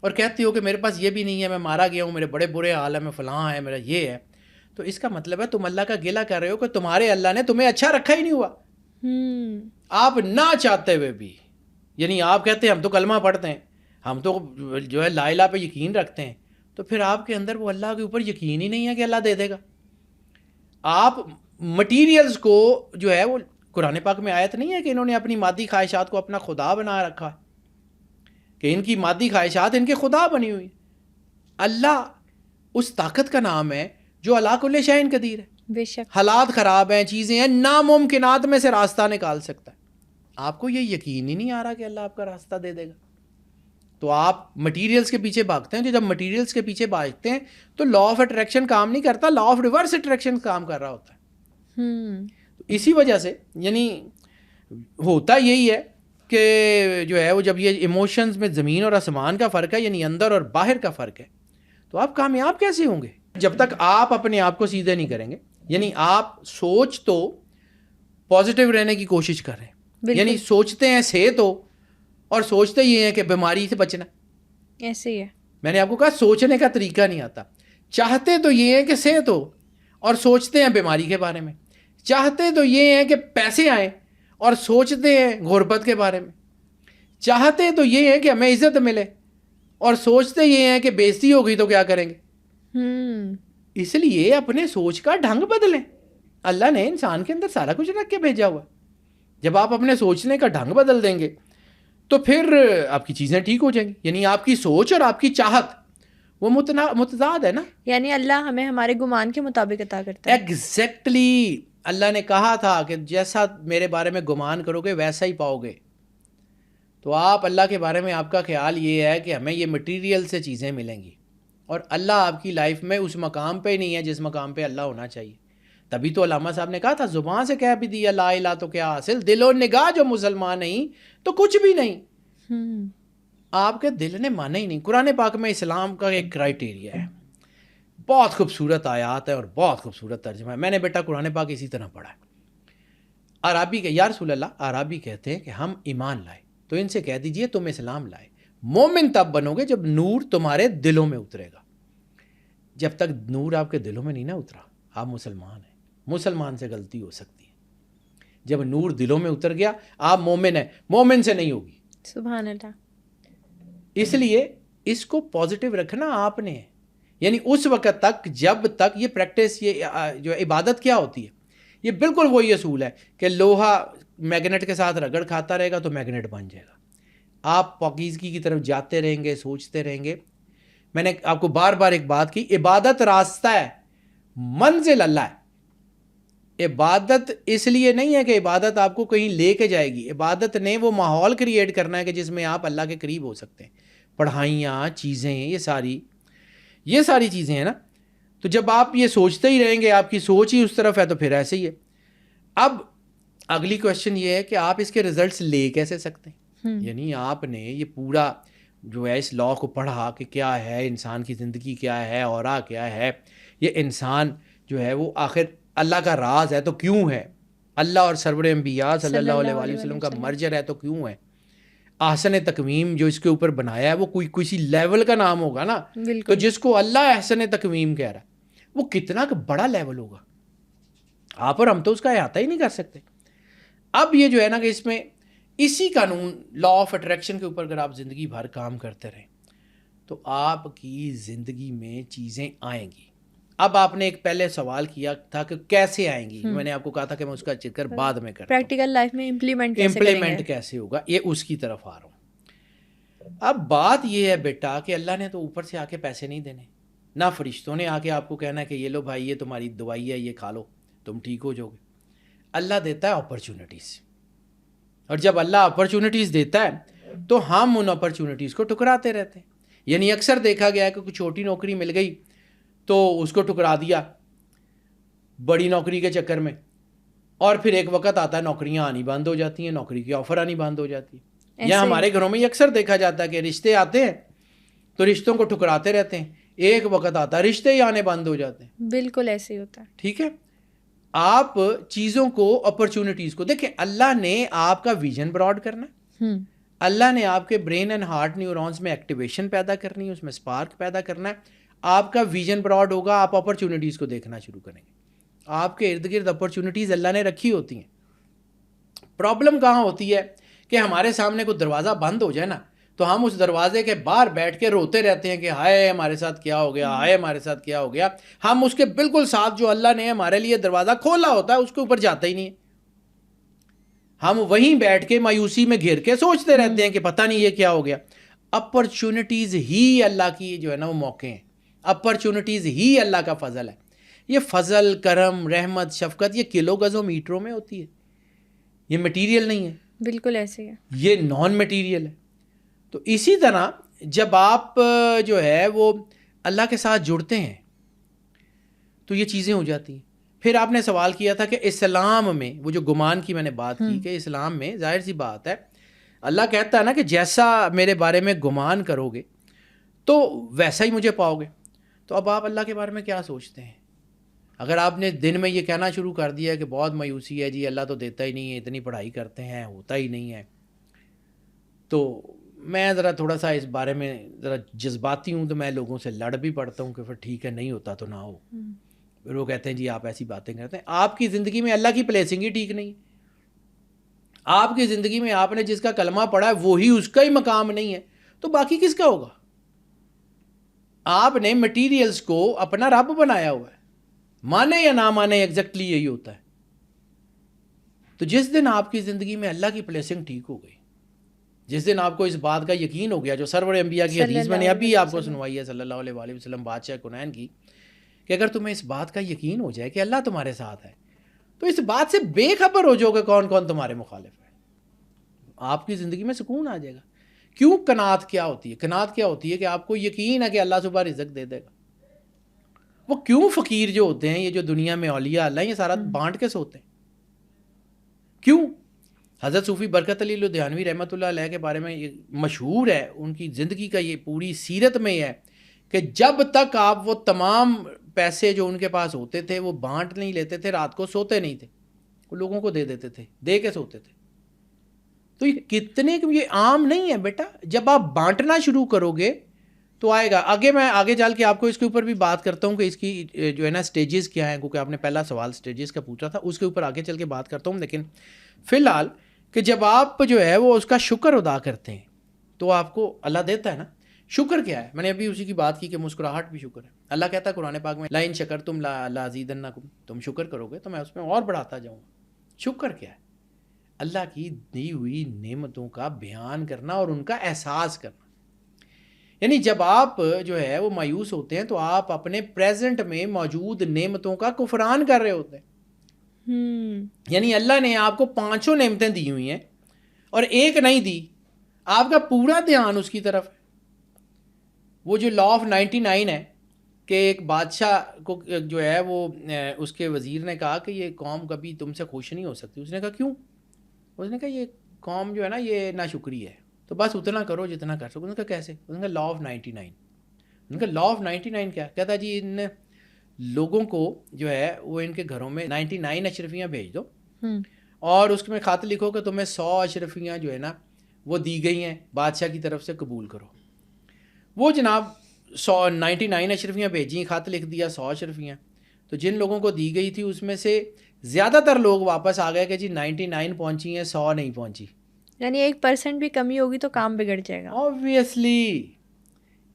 اور کہتے ہو کہ میرے پاس یہ بھی نہیں ہے, میں مارا گیا ہوں, میرے بڑے برے حال ہیں, میں فلاں ہے, میرا یہ ہے, تو اس کا مطلب ہے تم اللہ کا گلہ کر رہے ہو کہ تمہارے اللہ نے تمہیں اچھا رکھا ہی نہیں ہوا, آپ نہ چاہتے ہوئے بھی. یعنی آپ کہتے ہیں ہم تو کلمہ پڑھتے ہیں, ہم تو جو ہے لا الہ پہ یقین رکھتے ہیں, تو پھر آپ کے اندر وہ اللہ کے اوپر یقین ہی نہیں ہے کہ اللہ دے دے گا. آپ مٹیریلز کو جو ہے وہ قرآن پاک میں آیت نہیں ہے کہ انہوں نے اپنی مادی خواہشات کو اپنا خدا بنا رکھا ہے, کہ ان کی مادی خواہشات ان کے خدا بنی ہوئی. اللہ اس طاقت کا نام ہے جو علی کل شیء قدیر ہے. بے شک حالات خراب ہیں, چیزیں ہیں, ناممکنات میں سے راستہ نکال سکتا ہے. آپ کو یہ یقین ہی نہیں آ رہا کہ اللہ آپ کا راستہ دے دے گا, تو آپ مٹیریلز کے پیچھے بھاگتے ہیں. جب مٹیریلز کے پیچھے بھاگتے ہیں تو لا آف اٹریکشن کام نہیں کرتا, لا آف ریورس اٹریکشن کام کر رہا ہوتا ہے. اسی وجہ سے یعنی ہوتا یہی ہے کہ جو ہے وہ جب یہ ایموشنز میں زمین اور آسمان کا فرق ہے, یعنی اندر اور باہر کا فرق ہے, تو آپ کامیاب کیسے ہوں گے جب تک آپ اپنے آپ کو سیدھے نہیں کریں گے. یعنی آپ سوچ تو پازیٹیو رہنے کی کوشش کر رہے ہیں, یعنی سوچتے ہیں صحت ہو اور سوچتے یہ ہیں کہ بیماری سے بچنا. ایسے ہی ہے. میں نے آپ کو کہا سوچنے کا طریقہ نہیں آتا. چاہتے تو یہ ہیں کہ صحت ہو اور سوچتے ہیں بیماری کے بارے میں. چاہتے تو یہ ہیں کہ پیسے آئیں اور سوچتے ہیں غربت کے بارے میں. چاہتے تو یہ ہیں کہ ہمیں عزت ملے اور سوچتے یہ ہیں کہ بےزتی ہو گئی تو کیا کریں گے. اس لیے اپنے سوچ کا ڈھنگ بدلیں. اللہ نے انسان کے اندر سارا کچھ رکھ کے بھیجا ہوا. جب آپ اپنے سوچنے کا ڈھنگ بدل دیں گے تو پھر آپ کی چیزیں ٹھیک ہو جائیں گی. یعنی آپ کی سوچ اور آپ کی چاہت وہ متضاد ہے نا. یعنی اللہ ہمیں ہمارے گمان کے مطابق عطا کرتا ہے. ایگزیکٹلی. اللہ نے کہا تھا کہ جیسا میرے بارے میں گمان کرو گے ویسا ہی پاؤ گے. تو آپ اللہ کے بارے میں آپ کا خیال یہ ہے کہ ہمیں یہ مٹیریل سے چیزیں ملیں گی, اور اللہ آپ کی لائف میں اس مقام پہ نہیں ہے جس مقام پہ اللہ ہونا چاہیے. تبھی تو علامہ صاحب نے کہا تھا زبان سے کہہ بھی دیا لا الہ تو کیا حاصل, دل و نگاہ جو مسلمان نہیں تو کچھ بھی نہیں. آپ کے دل نے مانا ہی نہیں. قرآن پاک میں اسلام کا ایک کرائٹیریا ہے, بہت خوبصورت آیات ہے اور بہت خوبصورت ترجمہ ہے. میں نے بیٹا قرآن پاک اسی طرح پڑھا ہے. عربی یا رسول اللہ عربی کہتے ہیں کہ ہم ایمان لائے, تو ان سے کہہ دیجئے تم اسلام لائے. مومن تب بنو گے جب نور تمہارے دلوں میں اترے گا. جب تک نور آپ کے دلوں میں نہیں نہ اترا آپ مسلمان ہیں. مسلمان سے غلطی ہو سکتی ہے, جب نور دلوں میں اتر گیا آپ مومن ہیں. مومن سے نہیں ہوگی. سبحان اللہ. اس لیے اس کو پازیٹیو رکھنا آپ نے ہے. یعنی اس وقت تک جب تک یہ پریکٹس, یہ جو عبادت کیا ہوتی ہے, یہ بالکل وہی اصول ہے کہ لوہا میگنیٹ کے ساتھ رگڑ کھاتا رہے گا تو میگنیٹ بن جائے گا. آپ پاکیزگی کی طرف جاتے رہیں گے, سوچتے رہیں گے. میں نے آپ کو بار بار ایک بات کی, عبادت راستہ ہے, منزل اللہ ہے. عبادت اس لیے نہیں ہے کہ عبادت آپ کو کہیں لے کے جائے گی. عبادت نے وہ ماحول کریٹ کرنا ہے کہ جس میں آپ اللہ کے قریب ہو سکتے ہیں. پڑھائیاں, چیزیں, یہ ساری چیزیں ہیں نا. تو جب آپ یہ سوچتے ہی رہیں گے, آپ کی سوچ ہی اس طرف ہے, تو پھر ایسے ہی ہے. اب اگلی کوشچن یہ ہے کہ آپ اس کے ریزلٹس لے کیسے سکتے ہیں. یعنی آپ نے یہ پورا جو ہے اس لا کو پڑھا کہ کیا ہے انسان کی زندگی, کیا ہے اورا, کیا ہے یہ انسان جو ہے وہ آخر اللہ کا راز ہے تو کیوں ہے, اللہ اور سرور انبیاء صلی اللہ علیہ وآلہ وسلم کا مرجر ہے تو کیوں ہے. احسن تقویم جو اس کے اوپر بنایا ہے وہ کوئی کسی لیول کا نام ہوگا نا. تو جس کو اللہ احسن تقویم کہہ رہا ہے وہ کتنا بڑا لیول ہوگا, آپ اور ہم تو اس کا احاطہ ہی نہیں کر سکتے. اب یہ جو ہے نا کہ اس میں اسی قانون لا آف اٹریکشن کے اوپر اگر آپ زندگی بھر کام کرتے رہیں تو آپ کی زندگی میں چیزیں آئیں گی. اب آپ نے ایک پہلے سوال کیا تھا کہ کیسے آئیں گی, میں نے آپ کو کہا تھا کہ میں اس کا ذکر بعد میں کرتا ہوں. پریکٹیکل لائف میں امپلیمنٹ کیسے ہوگا, یہ اس کی طرف آ رہا ہوں. اب بات یہ ہے بیٹا کہ اللہ نے تو اوپر سے آ کے پیسے نہیں دینے, نہ فرشتوں نے آ کے آپ کو کہنا ہے کہ یہ لو بھائی یہ تمہاری دوائی ہے یہ کھا لو تم ٹھیک ہو جاؤ گے. اللہ دیتا ہے اپرچونٹیز, اور جب اللہ اپرچونٹیز دیتا ہے تو ہم ان اپرچونٹیز کو ٹکراتے رہتے ہیں. یعنی اکثر دیکھا گیا ہے کہ کوئی چھوٹی نوکری مل گئی تو اس کو ٹکرا دیا بڑی نوکری کے چکر میں, اور پھر ایک وقت آتا ہے نوکریاں آنی بند ہو جاتی ہیں, نوکری کی آفر آنی بند ہو جاتی ہے. یا ہمارے گھروں میں یہ اکثر دیکھا جاتا ہے کہ رشتے آتے ہیں تو رشتوں کو ٹکراتے رہتے ہیں, ایک وقت آتا ہے رشتے ہی آنے بند ہو جاتے ہیں. بالکل ایسے ہی ہوتا ہے. ٹھیک ہے, آپ چیزوں کو اپرچونٹیز کو دیکھیں. اللہ نے آپ کا ویژن براڈ کرنا ہے, اللہ نے آپ کے برین اینڈ ہارٹ نیورونز میں ایکٹیویشن پیدا کرنی ہے, اس میں اسپارک پیدا کرنا ہے. آپ کا ویژن براڈ ہوگا, آپ اپرچونٹیز کو دیکھنا شروع کریں گے. آپ کے ارد گرد اپرچونٹیز اللہ نے رکھی ہوتی ہیں. پرابلم کہاں ہوتی ہے کہ ہمارے سامنے کوئی دروازہ بند ہو جائے نا تو ہم اس دروازے کے باہر بیٹھ کے روتے رہتے ہیں کہ ہائے ہمارے ساتھ کیا ہو گیا, ہائے ہمارے ساتھ کیا ہو گیا. ہم اس کے بالکل ساتھ جو اللہ نے ہمارے لیے دروازہ کھولا ہوتا ہے اس کے اوپر جاتا ہی نہیں ہے. ہم وہیں بیٹھ کے مایوسی میں گھر کے سوچتے رہتے ہیں کہ پتہ نہیں یہ کیا ہو گیا. اپرچونٹیز ہی اللہ کی جو ہے نا وہ موقع ہیں, اپرچونٹیز ہی اللہ کا فضل ہے. یہ فضل, کرم, رحمت, شفقت یہ کلو گزوں میٹروں میں ہوتی ہے, یہ مٹیریل نہیں ہے. بالکل ایسے ہے, یہ نان مٹیریل ہے. تو اسی طرح جب آپ جو ہے وہ اللہ کے ساتھ جڑتے ہیں تو یہ چیزیں ہو جاتی ہیں. پھر آپ نے سوال کیا تھا کہ اسلام میں وہ جو گمان کی میں نے بات کی کہ اسلام میں ظاہر سی بات ہے اللہ کہتا ہے نا کہ جیسا میرے بارے میں گمان کرو گے تو ویسا ہی مجھے پاؤ گے. تو اب آپ اللہ کے بارے میں کیا سوچتے ہیں؟ اگر آپ نے دن میں یہ کہنا شروع کر دیا کہ بہت مایوسی ہے جی, اللہ تو دیتا ہی نہیں ہے, اتنی پڑھائی کرتے ہیں ہوتا ہی نہیں ہے, تو میں ذرا تھوڑا سا اس بارے میں ذرا جذباتی ہوں تو میں لوگوں سے لڑ بھی پڑتا ہوں کہ پھر ٹھیک ہے نہیں ہوتا تو نہ ہو. پھر وہ کہتے ہیں جی آپ ایسی باتیں کرتے ہیں. آپ کی زندگی میں اللہ کی پلیسنگ ہی ٹھیک نہیں. آپ کی زندگی میں آپ نے جس کا کلمہ پڑھا ہے وہی اس کا ہی مقام نہیں ہے تو باقی کس کا ہوگا؟ آپ نے مٹیریلز کو اپنا رب بنایا ہوا ہے, مانے یا نہ مانے ایگزیکٹلی یہی ہوتا ہے. تو جس دن آپ کی زندگی میں اللہ کی پلیسنگ ٹھیک ہو گئی, جس دن آپ کو اس بات کا یقین ہو گیا جو سرور انبیاء کی حدیث میں نے ابھی آپ کو سنوائی ہے صلی اللہ علیہ وآلہ وسلم بادشاہ کنین کی, کہ اگر تمہیں اس بات کا یقین ہو جائے کہ اللہ تمہارے ساتھ ہے تو اس بات سے بے خبر ہو جاؤ کہ کون کون تمہارے مخالف ہے, آپ کی زندگی میں سکون آ جائے گا. کیوں؟ قناعت کیا ہوتی ہے؟ قناعت کیا ہوتی ہے کہ آپ کو یقین ہے کہ اللہ صبح رزق دے دے گا. وہ کیوں فقیر جو ہوتے ہیں یہ جو دنیا میں اولیاء اللہ یہ سارا بانٹ کے سوتے ہیں, کیوں؟ حضرت صوفی برکت علی لدھیانوی رحمۃ اللہ علیہ کے بارے میں یہ مشہور ہے, ان کی زندگی کا یہ پوری سیرت میں یہ ہے کہ جب تک آپ وہ تمام پیسے جو ان کے پاس ہوتے تھے وہ بانٹ نہیں لیتے تھے, رات کو سوتے نہیں تھے, وہ لوگوں کو دے دیتے تھے, دے کے سوتے تھے. تو یہ کتنے یہ عام نہیں ہے بیٹا. جب آپ بانٹنا شروع کرو گے تو آئے گا. آگے میں آگے چل کے آپ کو اس کے اوپر بھی بات کرتا ہوں کہ اس کی جو ہے نا سٹیجز کیا ہیں, کیونکہ آپ نے پہلا سوال سٹیجز کا پوچھا تھا, اس کے اوپر آگے چل کے بات کرتا ہوں. لیکن فی الحال کہ جب آپ جو ہے وہ اس کا شکر ادا کرتے ہیں تو آپ کو اللہ دیتا ہے نا. شکر کیا ہے؟ میں نے ابھی اسی کی بات کی کہ مسکراہٹ بھی شکر ہے. اللہ کہتا ہے قرآن پاک میں لئن شکرتم لازیدنکم, تم شکر کرو گے تو میں اس میں اور بڑھاتا جاؤں گا. شکر کیا ہے؟ اللہ کی دی ہوئی نعمتوں کا بیان کرنا اور ان کا احساس کرنا. یعنی جب آپ جو ہے وہ مایوس ہوتے ہیں تو آپ اپنے پریزنٹ میں موجود نعمتوں کا کفران کر رہے ہوتے ہیں. یعنی اللہ نے آپ کو 5 نعمتیں دی ہوئی ہیں اور ایک نہیں دی, آپ کا پورا دھیان اس کی طرف ہے. وہ جو لا آف 99 ہے کہ ایک بادشاہ کو جو ہے وہ اس کے وزیر نے کہا کہ یہ قوم کبھی تم سے خوش نہیں ہو سکتی. اس نے کہا کیوں؟ اس نے کہا یہ قوم جو ہے نا یہ ناشکری ہے, تو بس اتنا کرو جتنا کر سکو. اس نے کہا کیسے؟ اس نے کہا لا آف 99. ان کا لا آف 99 کیا کہتا جی؟ ان لوگوں کو جو ہے وہ ان کے گھروں میں 99 اشرفیاں بھیج دو اور اس میں خط لکھو کہ تمہیں 100 اشرفیاں جو ہے نا وہ دی گئی ہیں بادشاہ کی طرف سے قبول کرو. وہ جناب 99 اشرفیاں بھیجیں, خط لکھ دیا 100 اشرفیاں, تو جن لوگوں کو دی گئی تھی اس میں سے زیادہ تر لوگ واپس آ گئے کہ جی 99 پہنچی ہیں, 100 نہیں پہنچی. یعنی 1% بھی کمی ہوگی تو کام بگڑ جائے گا. آبویسلی,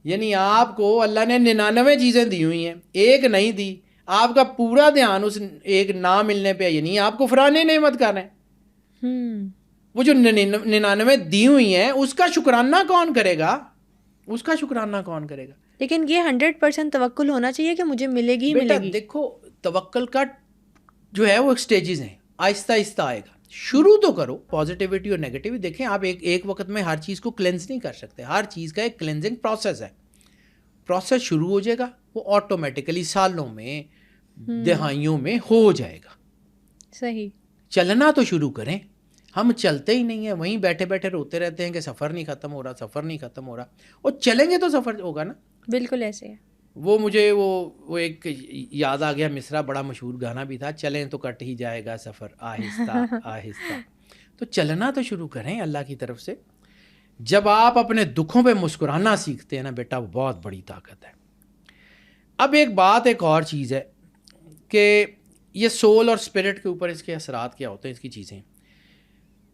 یعنی آپ کو اللہ نے 99 چیزیں دی ہوئی ہیں, ایک نہیں دی, آپ کا پورا دھیان اس ایک نہ ملنے پہ, یعنی آپ کو فران نعمت کر رہے ہیں. وہ جو 99 دی ہوئی ہیں اس کا شکرانہ کون کرے گا, اس کا شکرانہ کون کرے گا. لیکن یہ 100% توکل ہونا چاہیے کہ مجھے ملے گی ہی ملے بیٹا گی. دیکھو توکل کا جو ہے وہ ایک سٹیجز ہیں, آہستہ آہستہ آئے گا. شروع تو کرو پازیٹیوٹی اور نیگیٹیوٹی. دیکھیں آپ ایک وقت میں ہر چیز کو کلینز نہیں کر سکتے, ہر چیز کا ایک کلینزنگ پروسیس ہے. پروسیس شروع ہو جائے گا, وہ آٹومیٹیکلی سالوں میں دہائیوں میں ہو جائے گا. صحیح. چلنا تو شروع کریں. ہم چلتے ہی نہیں ہیں, وہیں بیٹھے بیٹھے روتے رہتے ہیں کہ سفر نہیں ختم ہو رہا, سفر نہیں ختم ہو رہا. اور چلیں گے تو سفر ہوگا نا. بالکل ایسے ہے. وہ مجھے وہ ایک یاد آ گیا مصرع, بڑا مشہور گانا بھی تھا, چلیں تو کٹ ہی جائے گا سفر آہستہ آہستہ. تو چلنا تو شروع کریں اللہ کی طرف سے. جب آپ اپنے دکھوں پہ مسکرانا سیکھتے ہیں نا بیٹا, وہ بہت بڑی طاقت ہے. اب ایک اور چیز ہے کہ یہ سول اور اسپرٹ کے اوپر اس کے اثرات کیا ہوتے ہیں, اس کی چیزیں.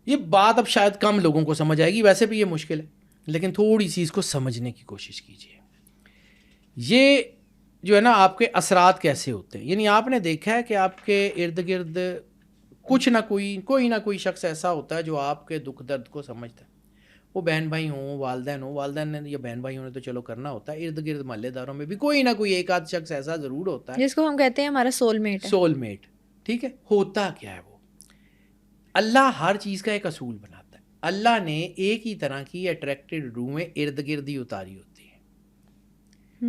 یہ بات اب شاید کم لوگوں کو سمجھ آئے گی, ویسے بھی یہ مشکل ہے, لیکن تھوڑی سی اس کو سمجھنے کی کوشش کیجیے. یہ جو ہے نا آپ کے اثرات کیسے ہوتے ہیں. یعنی آپ نے دیکھا ہے کہ آپ کے ارد گرد کچھ نہ کوئی نہ کوئی شخص ایسا ہوتا ہے جو آپ کے دکھ درد کو سمجھتا ہے. وہ بہن بھائی ہوں, والدین نے یا بہن بھائیوں نے تو چلو کرنا ہوتا ہے, ارد گرد محلے داروں میں بھی کوئی نہ کوئی ایک آدھ شخص ایسا ضرور ہوتا ہے جس کو ہم کہتے ہیں ہمارا سول میٹ. سول میٹ, ٹھیک ہے. ہوتا کیا ہے وہ, اللہ ہر چیز کا ایک اصول بناتا ہے. اللہ نے ایک ہی طرح کی اٹریکٹڈ روحیں ارد گرد ہی اتاری ہوتی ہیں.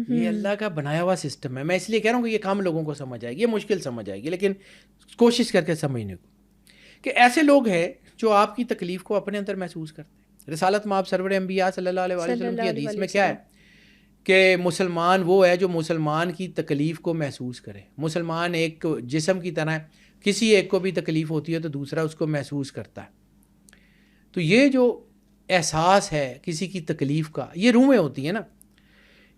یہ اللہ کا بنایا ہوا سسٹم ہے. میں اس لیے کہہ رہا ہوں کہ یہ کم لوگوں کو سمجھ آئے گی, یہ مشکل سمجھ آئے گی, لیکن کوشش کر کے سمجھنے کو. کہ ایسے لوگ ہیں جو آپ کی تکلیف کو اپنے اندر محسوس کرتے ہیں. رسالت مآب سرور انبیاء صلی اللہ علیہ وسلم کی حدیث میں کیا ہے کہ مسلمان وہ ہے جو مسلمان کی تکلیف کو محسوس کرے. مسلمان ایک جسم کی طرح ہے, کسی ایک کو بھی تکلیف ہوتی ہے تو دوسرا اس کو محسوس کرتا ہے. تو یہ جو احساس ہے کسی کی تکلیف کا, یہ روحیں ہوتی ہیں نا.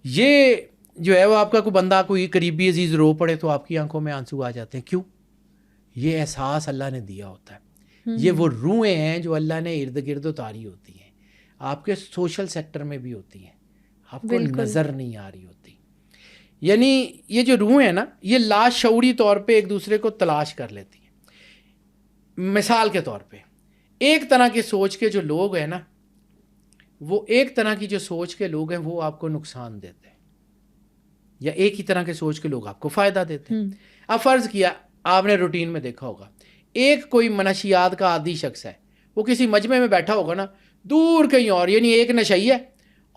یہ جو ہے وہ آپ کا کوئی بندہ, کوئی قریبی عزیز رو پڑے تو آپ کی آنکھوں میں آنسو آ جاتے ہیں. کیوں؟ یہ احساس اللہ نے دیا ہوتا ہے. یہ وہ روحیں ہیں جو اللہ نے ارد گرد اتاری ہوتی ہیں. آپ کے سوشل سیکٹر میں بھی ہوتی ہیں, آپ کو نظر نہیں آ رہی ہوتی. یعنی یہ جو روحیں ہیں نا, یہ لاشعوری طور پہ ایک دوسرے کو تلاش کر لیتی ہیں. مثال کے طور پہ ایک طرح کے سوچ کے جو لوگ ہیں نا, وہ ایک طرح کی جو سوچ کے لوگ ہیں وہ آپ کو نقصان دیتے ہیں, یا ایک ہی طرح کے سوچ کے لوگ آپ کو فائدہ دیتے ہیں. اب فرض کیا, آپ نے روٹین میں دیکھا ہوگا, ایک کوئی منشیات کا عادی شخص ہے, وہ کسی مجمع میں بیٹھا ہوگا نا, دور کہیں اور, یعنی ایک نشئی ہے,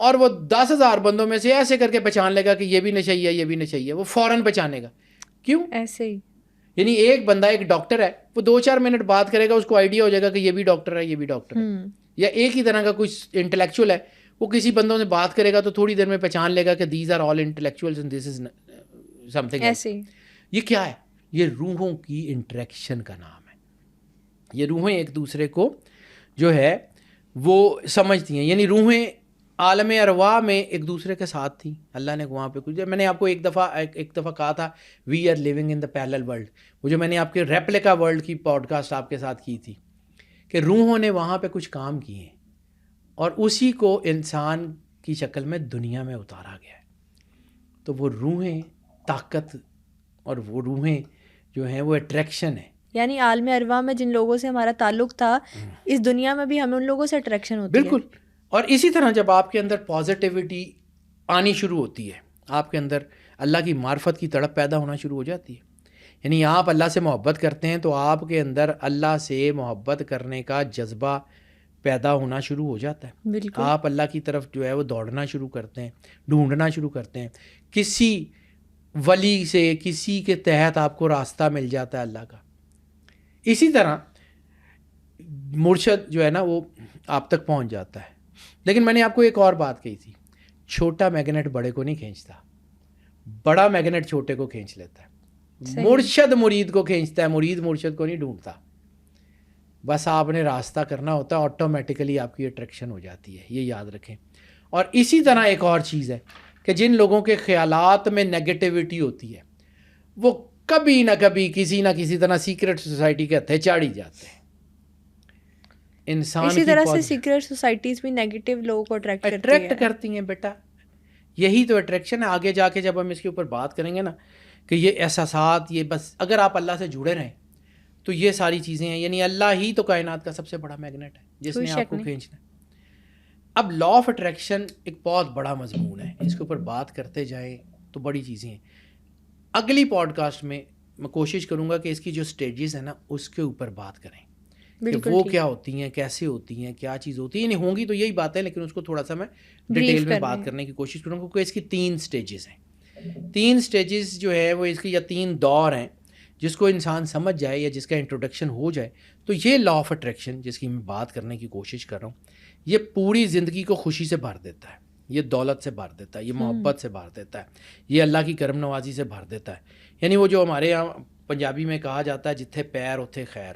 اور وہ 10,000 بندوں میں سے ایسے کر کے پہچان لے گا کہ یہ بھی نشئی ہے, یہ بھی نشئی ہے. وہ فوراً پہچانے گا. کیوں؟ ایسے ہی. یعنی ایک بندہ ایک ڈاکٹر ہے, وہ 2-4 منٹ بات کرے گا, اس کو آئیڈیا ہو جائے گا کہ یہ بھی ڈاکٹر ہے, یہ بھی ڈاکٹر ہے. یا ایک ہی طرح کا کچھ انٹلیکچوئل ہے, وہ کسی بندوں سے بات کرے گا تو تھوڑی دیر میں پہچان لے گا کہ these are all intellectuals and this is something else. یہ کیا ہے؟ یہ روحوں کی انٹریکشن کا نام ہے. یہ روحیں ایک دوسرے کو جو ہے وہ سمجھتی ہیں. یعنی روحیں عالم ارواح میں ایک دوسرے کے ساتھ تھیں. اللہ نے وہاں پہ کچھ, میں نے آپ کو ایک دفعہ کہا تھا we are living in the parallel world, وہ جو میں نے آپ کے ریپلیکا ورلڈ کی پوڈ کاسٹ آپ کے ساتھ کی تھی, کہ روحوں نے وہاں پہ کچھ کام کیے ہیں اور اسی کو انسان کی شکل میں دنیا میں اتارا گیا ہے. تو وہ روحیں طاقت اور وہ روحیں جو ہیں وہ اٹریکشن ہے. یعنی عالم ارواح میں جن لوگوں سے ہمارا تعلق تھا, اس دنیا میں بھی ہمیں ان لوگوں سے اٹریکشن ہوتی ہے. بالکل. اور اسی طرح جب آپ کے اندر پازیٹیوٹی آنی شروع ہوتی ہے, آپ کے اندر اللہ کی معرفت کی تڑپ پیدا ہونا شروع ہو جاتی ہے. یعنی آپ اللہ سے محبت کرتے ہیں تو آپ کے اندر اللہ سے محبت کرنے کا جذبہ پیدا ہونا شروع ہو جاتا ہے. بالکل. آپ اللہ کی طرف جو ہے وہ دوڑنا شروع کرتے ہیں, ڈھونڈنا شروع کرتے ہیں. کسی ولی سے, کسی کے تحت آپ کو راستہ مل جاتا ہے اللہ کا. اسی طرح مرشد جو ہے نا وہ آپ تک پہنچ جاتا ہے. لیکن میں نے آپ کو ایک اور بات کہی تھی, چھوٹا میگنیٹ بڑے کو نہیں کھینچتا, بڑا میگنیٹ چھوٹے کو کھینچ لیتا ہے. مرشد مرید کو کھینچتا ہے, مرید مرشد کو نہیں ڈھونڈتا. بس آپ نے راستہ کرنا ہوتا ہے, آٹومیٹیکلی آپ کی اٹریکشن ہو جاتی ہے, یہ یاد رکھیں. اور اسی طرح ایک اور چیز ہے کہ جن لوگوں کے خیالات میں نیگیٹیوٹی ہوتی ہے وہ کبھی نہ کبھی کسی نہ کسی طرح سیکرٹ سوسائٹی کے ہتھے چاڑی جاتے ہیں. انسان اسی کی طرح سے سیکرٹ سوسائٹیز بھی نیگیٹو لوگوں کو اٹریکٹ کرتی ہیں بیٹا. یہی تو اٹریکشن ہے. آگے جا کے جب ہم اس کے اوپر بات کریں گے نا کہ یہ احساسات, یہ بس اگر آپ اللہ سے جڑے رہیں تو یہ ساری چیزیں ہیں. یعنی اللہ ہی تو کائنات کا سب سے بڑا میگنیٹ ہے جس نے آپ کو کھینچنا ہے. اب لا آف اٹریکشن ایک بہت بڑا مضمون ہے, اس کے اوپر بات کرتے جائیں تو بڑی چیزیں ہیں. اگلی پوڈ کاسٹ میں کوشش کروں گا کہ اس کی جو سٹیجز ہیں نا اس کے اوپر بات کریں کہ وہ کیا ہوتی ہیں, کیسے ہوتی ہیں, کیا چیز ہوتی ہے. نہیں ہوں گی تو یہی بات ہے, لیکن اس کو تھوڑا سا میں ڈیٹیل میں بات کرنے کی کوشش کروں گا کیونکہ اس کی 3 سٹیجز ہیں. 3 سٹیجز جو ہے وہ اس کی یا 3 دور ہیں جس کو انسان سمجھ جائے یا جس کا انٹروڈکشن ہو جائے تو یہ لا آف اٹریکشن جس کی میں بات کرنے کی کوشش کر رہا ہوں یہ پوری زندگی کو خوشی سے بھر دیتا ہے, یہ دولت سے بھر دیتا ہے, یہ محبت سے بھر دیتا ہے, یہ اللہ کی کرم نوازی سے بھر دیتا ہے. یعنی وہ جو ہمارے یہاں پنجابی میں کہا جاتا ہے جتھے پیر اتھے خیر,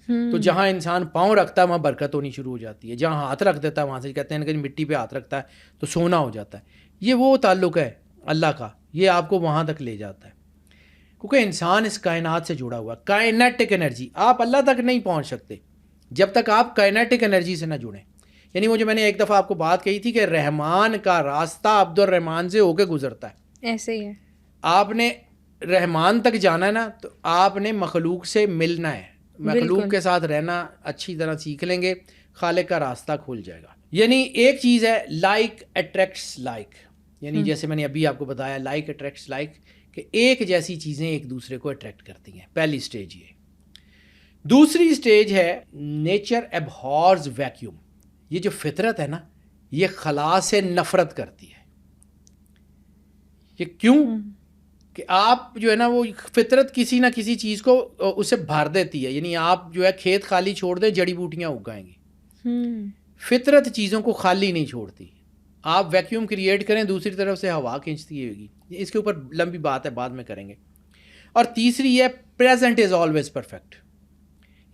تو جہاں انسان پاؤں رکھتا ہے وہاں برکت ہونی شروع ہو جاتی ہے. جہاں ہاتھ رکھ دیتا ہے وہاں سے کہتے ہیں کہ مٹی پہ ہاتھ رکھتا ہے تو سونا ہو جاتا ہے. یہ وہ تعلق ہے اللہ کا, یہ آپ کو وہاں تک لے جاتا ہے کیونکہ انسان اس کائنات سے جڑا ہوا ہے. کائنیٹک انرجی, آپ اللہ تک نہیں پہنچ سکتے جب تک آپ کائنیٹک انرجی سے نہ جڑیں. یعنی وہ جو میں نے ایک دفعہ آپ کو بات کہی تھی کہ رحمان کا راستہ عبد الرحمان سے ہو کے گزرتا ہے, ایسے ہی ہے. آپ نے رحمان تک جانا ہے نا تو آپ نے مخلوق سے ملنا ہے, مخلوق کے ساتھ رہنا اچھی طرح سیکھ لیں گے, خالق کا راستہ کھل جائے گا. یعنی ایک چیز ہے لائک اٹریکٹس لائک, یعنی جیسے میں نے ابھی آپ کو بتایا لائک اٹریکٹس لائک کہ ایک جیسی چیزیں ایک دوسرے کو اٹریکٹ کرتی ہیں. پہلی سٹیج یہ. دوسری سٹیج ہے نیچر ایبہورز ویکیوم. یہ جو فطرت ہے نا یہ خلا سے نفرت کرتی ہے. یہ کیوں کہ آپ جو ہے نا وہ فطرت کسی نہ کسی چیز کو اسے بھر دیتی ہے. یعنی آپ جو ہے کھیت خالی چھوڑ دیں جڑی بوٹیاں اگائیں گی. فطرت چیزوں کو خالی نہیں چھوڑتی. آپ ویکیوم کریٹ کریں دوسری طرف سے ہوا کھینچتی ہوگی. اس کے اوپر لمبی بات ہے, بعد میں کریں گے. اور تیسری ہے پریزنٹ از آلویز پرفیکٹ.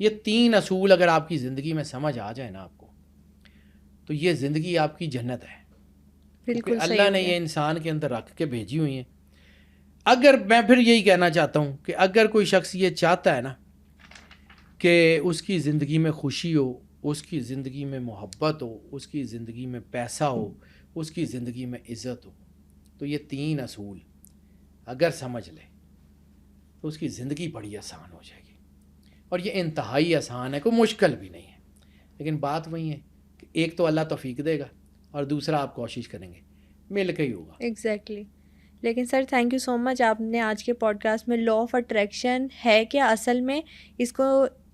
یہ 3 اصول اگر آپ کی زندگی میں سمجھ آ جائے نا آپ کو تو یہ زندگی آپ کی جنت ہے. بالکل اللہ نے یہ انسان کے اندر رکھ کے بھیجی ہوئی ہیں. اگر میں پھر یہی کہنا چاہتا ہوں کہ اگر کوئی شخص یہ چاہتا ہے نا کہ اس کی زندگی میں خوشی ہو, اس کی زندگی میں محبت ہو, اس کی زندگی میں پیسہ ہو, اس کی زندگی میں عزت ہو, تو یہ 3 اصول اگر سمجھ لے تو اس کی زندگی بڑی آسان ہو جائے گی. اور یہ انتہائی آسان ہے, کوئی مشکل بھی نہیں ہے. لیکن بات وہی ہے کہ ایک تو اللہ توفیق دے گا اور دوسرا آپ کوشش کریں گے, مل کے ہی ہوگا. ایگزیکٹلی. لیکن سر تھینک یو سو مچ, آپ نے آج کے پوڈ کاسٹ میں لا آف اٹریکشن ہے کیا, اصل میں اس کو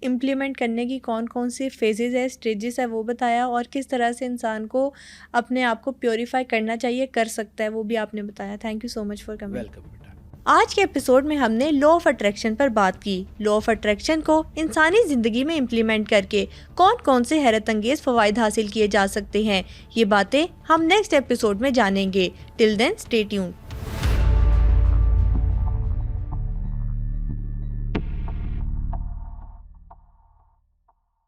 امپلیمنٹ کرنے کی کون کون سی فیزز ہے, اسٹیجز ہے, وہ بتایا, اور کس طرح سے انسان کو اپنے آپ کو پیوریفائی کرنا چاہیے, کر سکتا ہے, وہ بھی آپ نے بتایا. Thank you so much for coming. Welcome بیٹا. آج کے ایپیسوڈ میں ہم نے لا آف اٹریکشن پر بات کی. لا آف اٹریکشن کو انسانی زندگی میں امپلیمنٹ کر کے کون کون سے حیرت انگیز فوائد حاصل کیے جا سکتے ہیں, یہ باتیں ہم نیکسٹ ایپیسوڈ میں جانیں گے. ٹل دین اسٹے ٹیونڈ.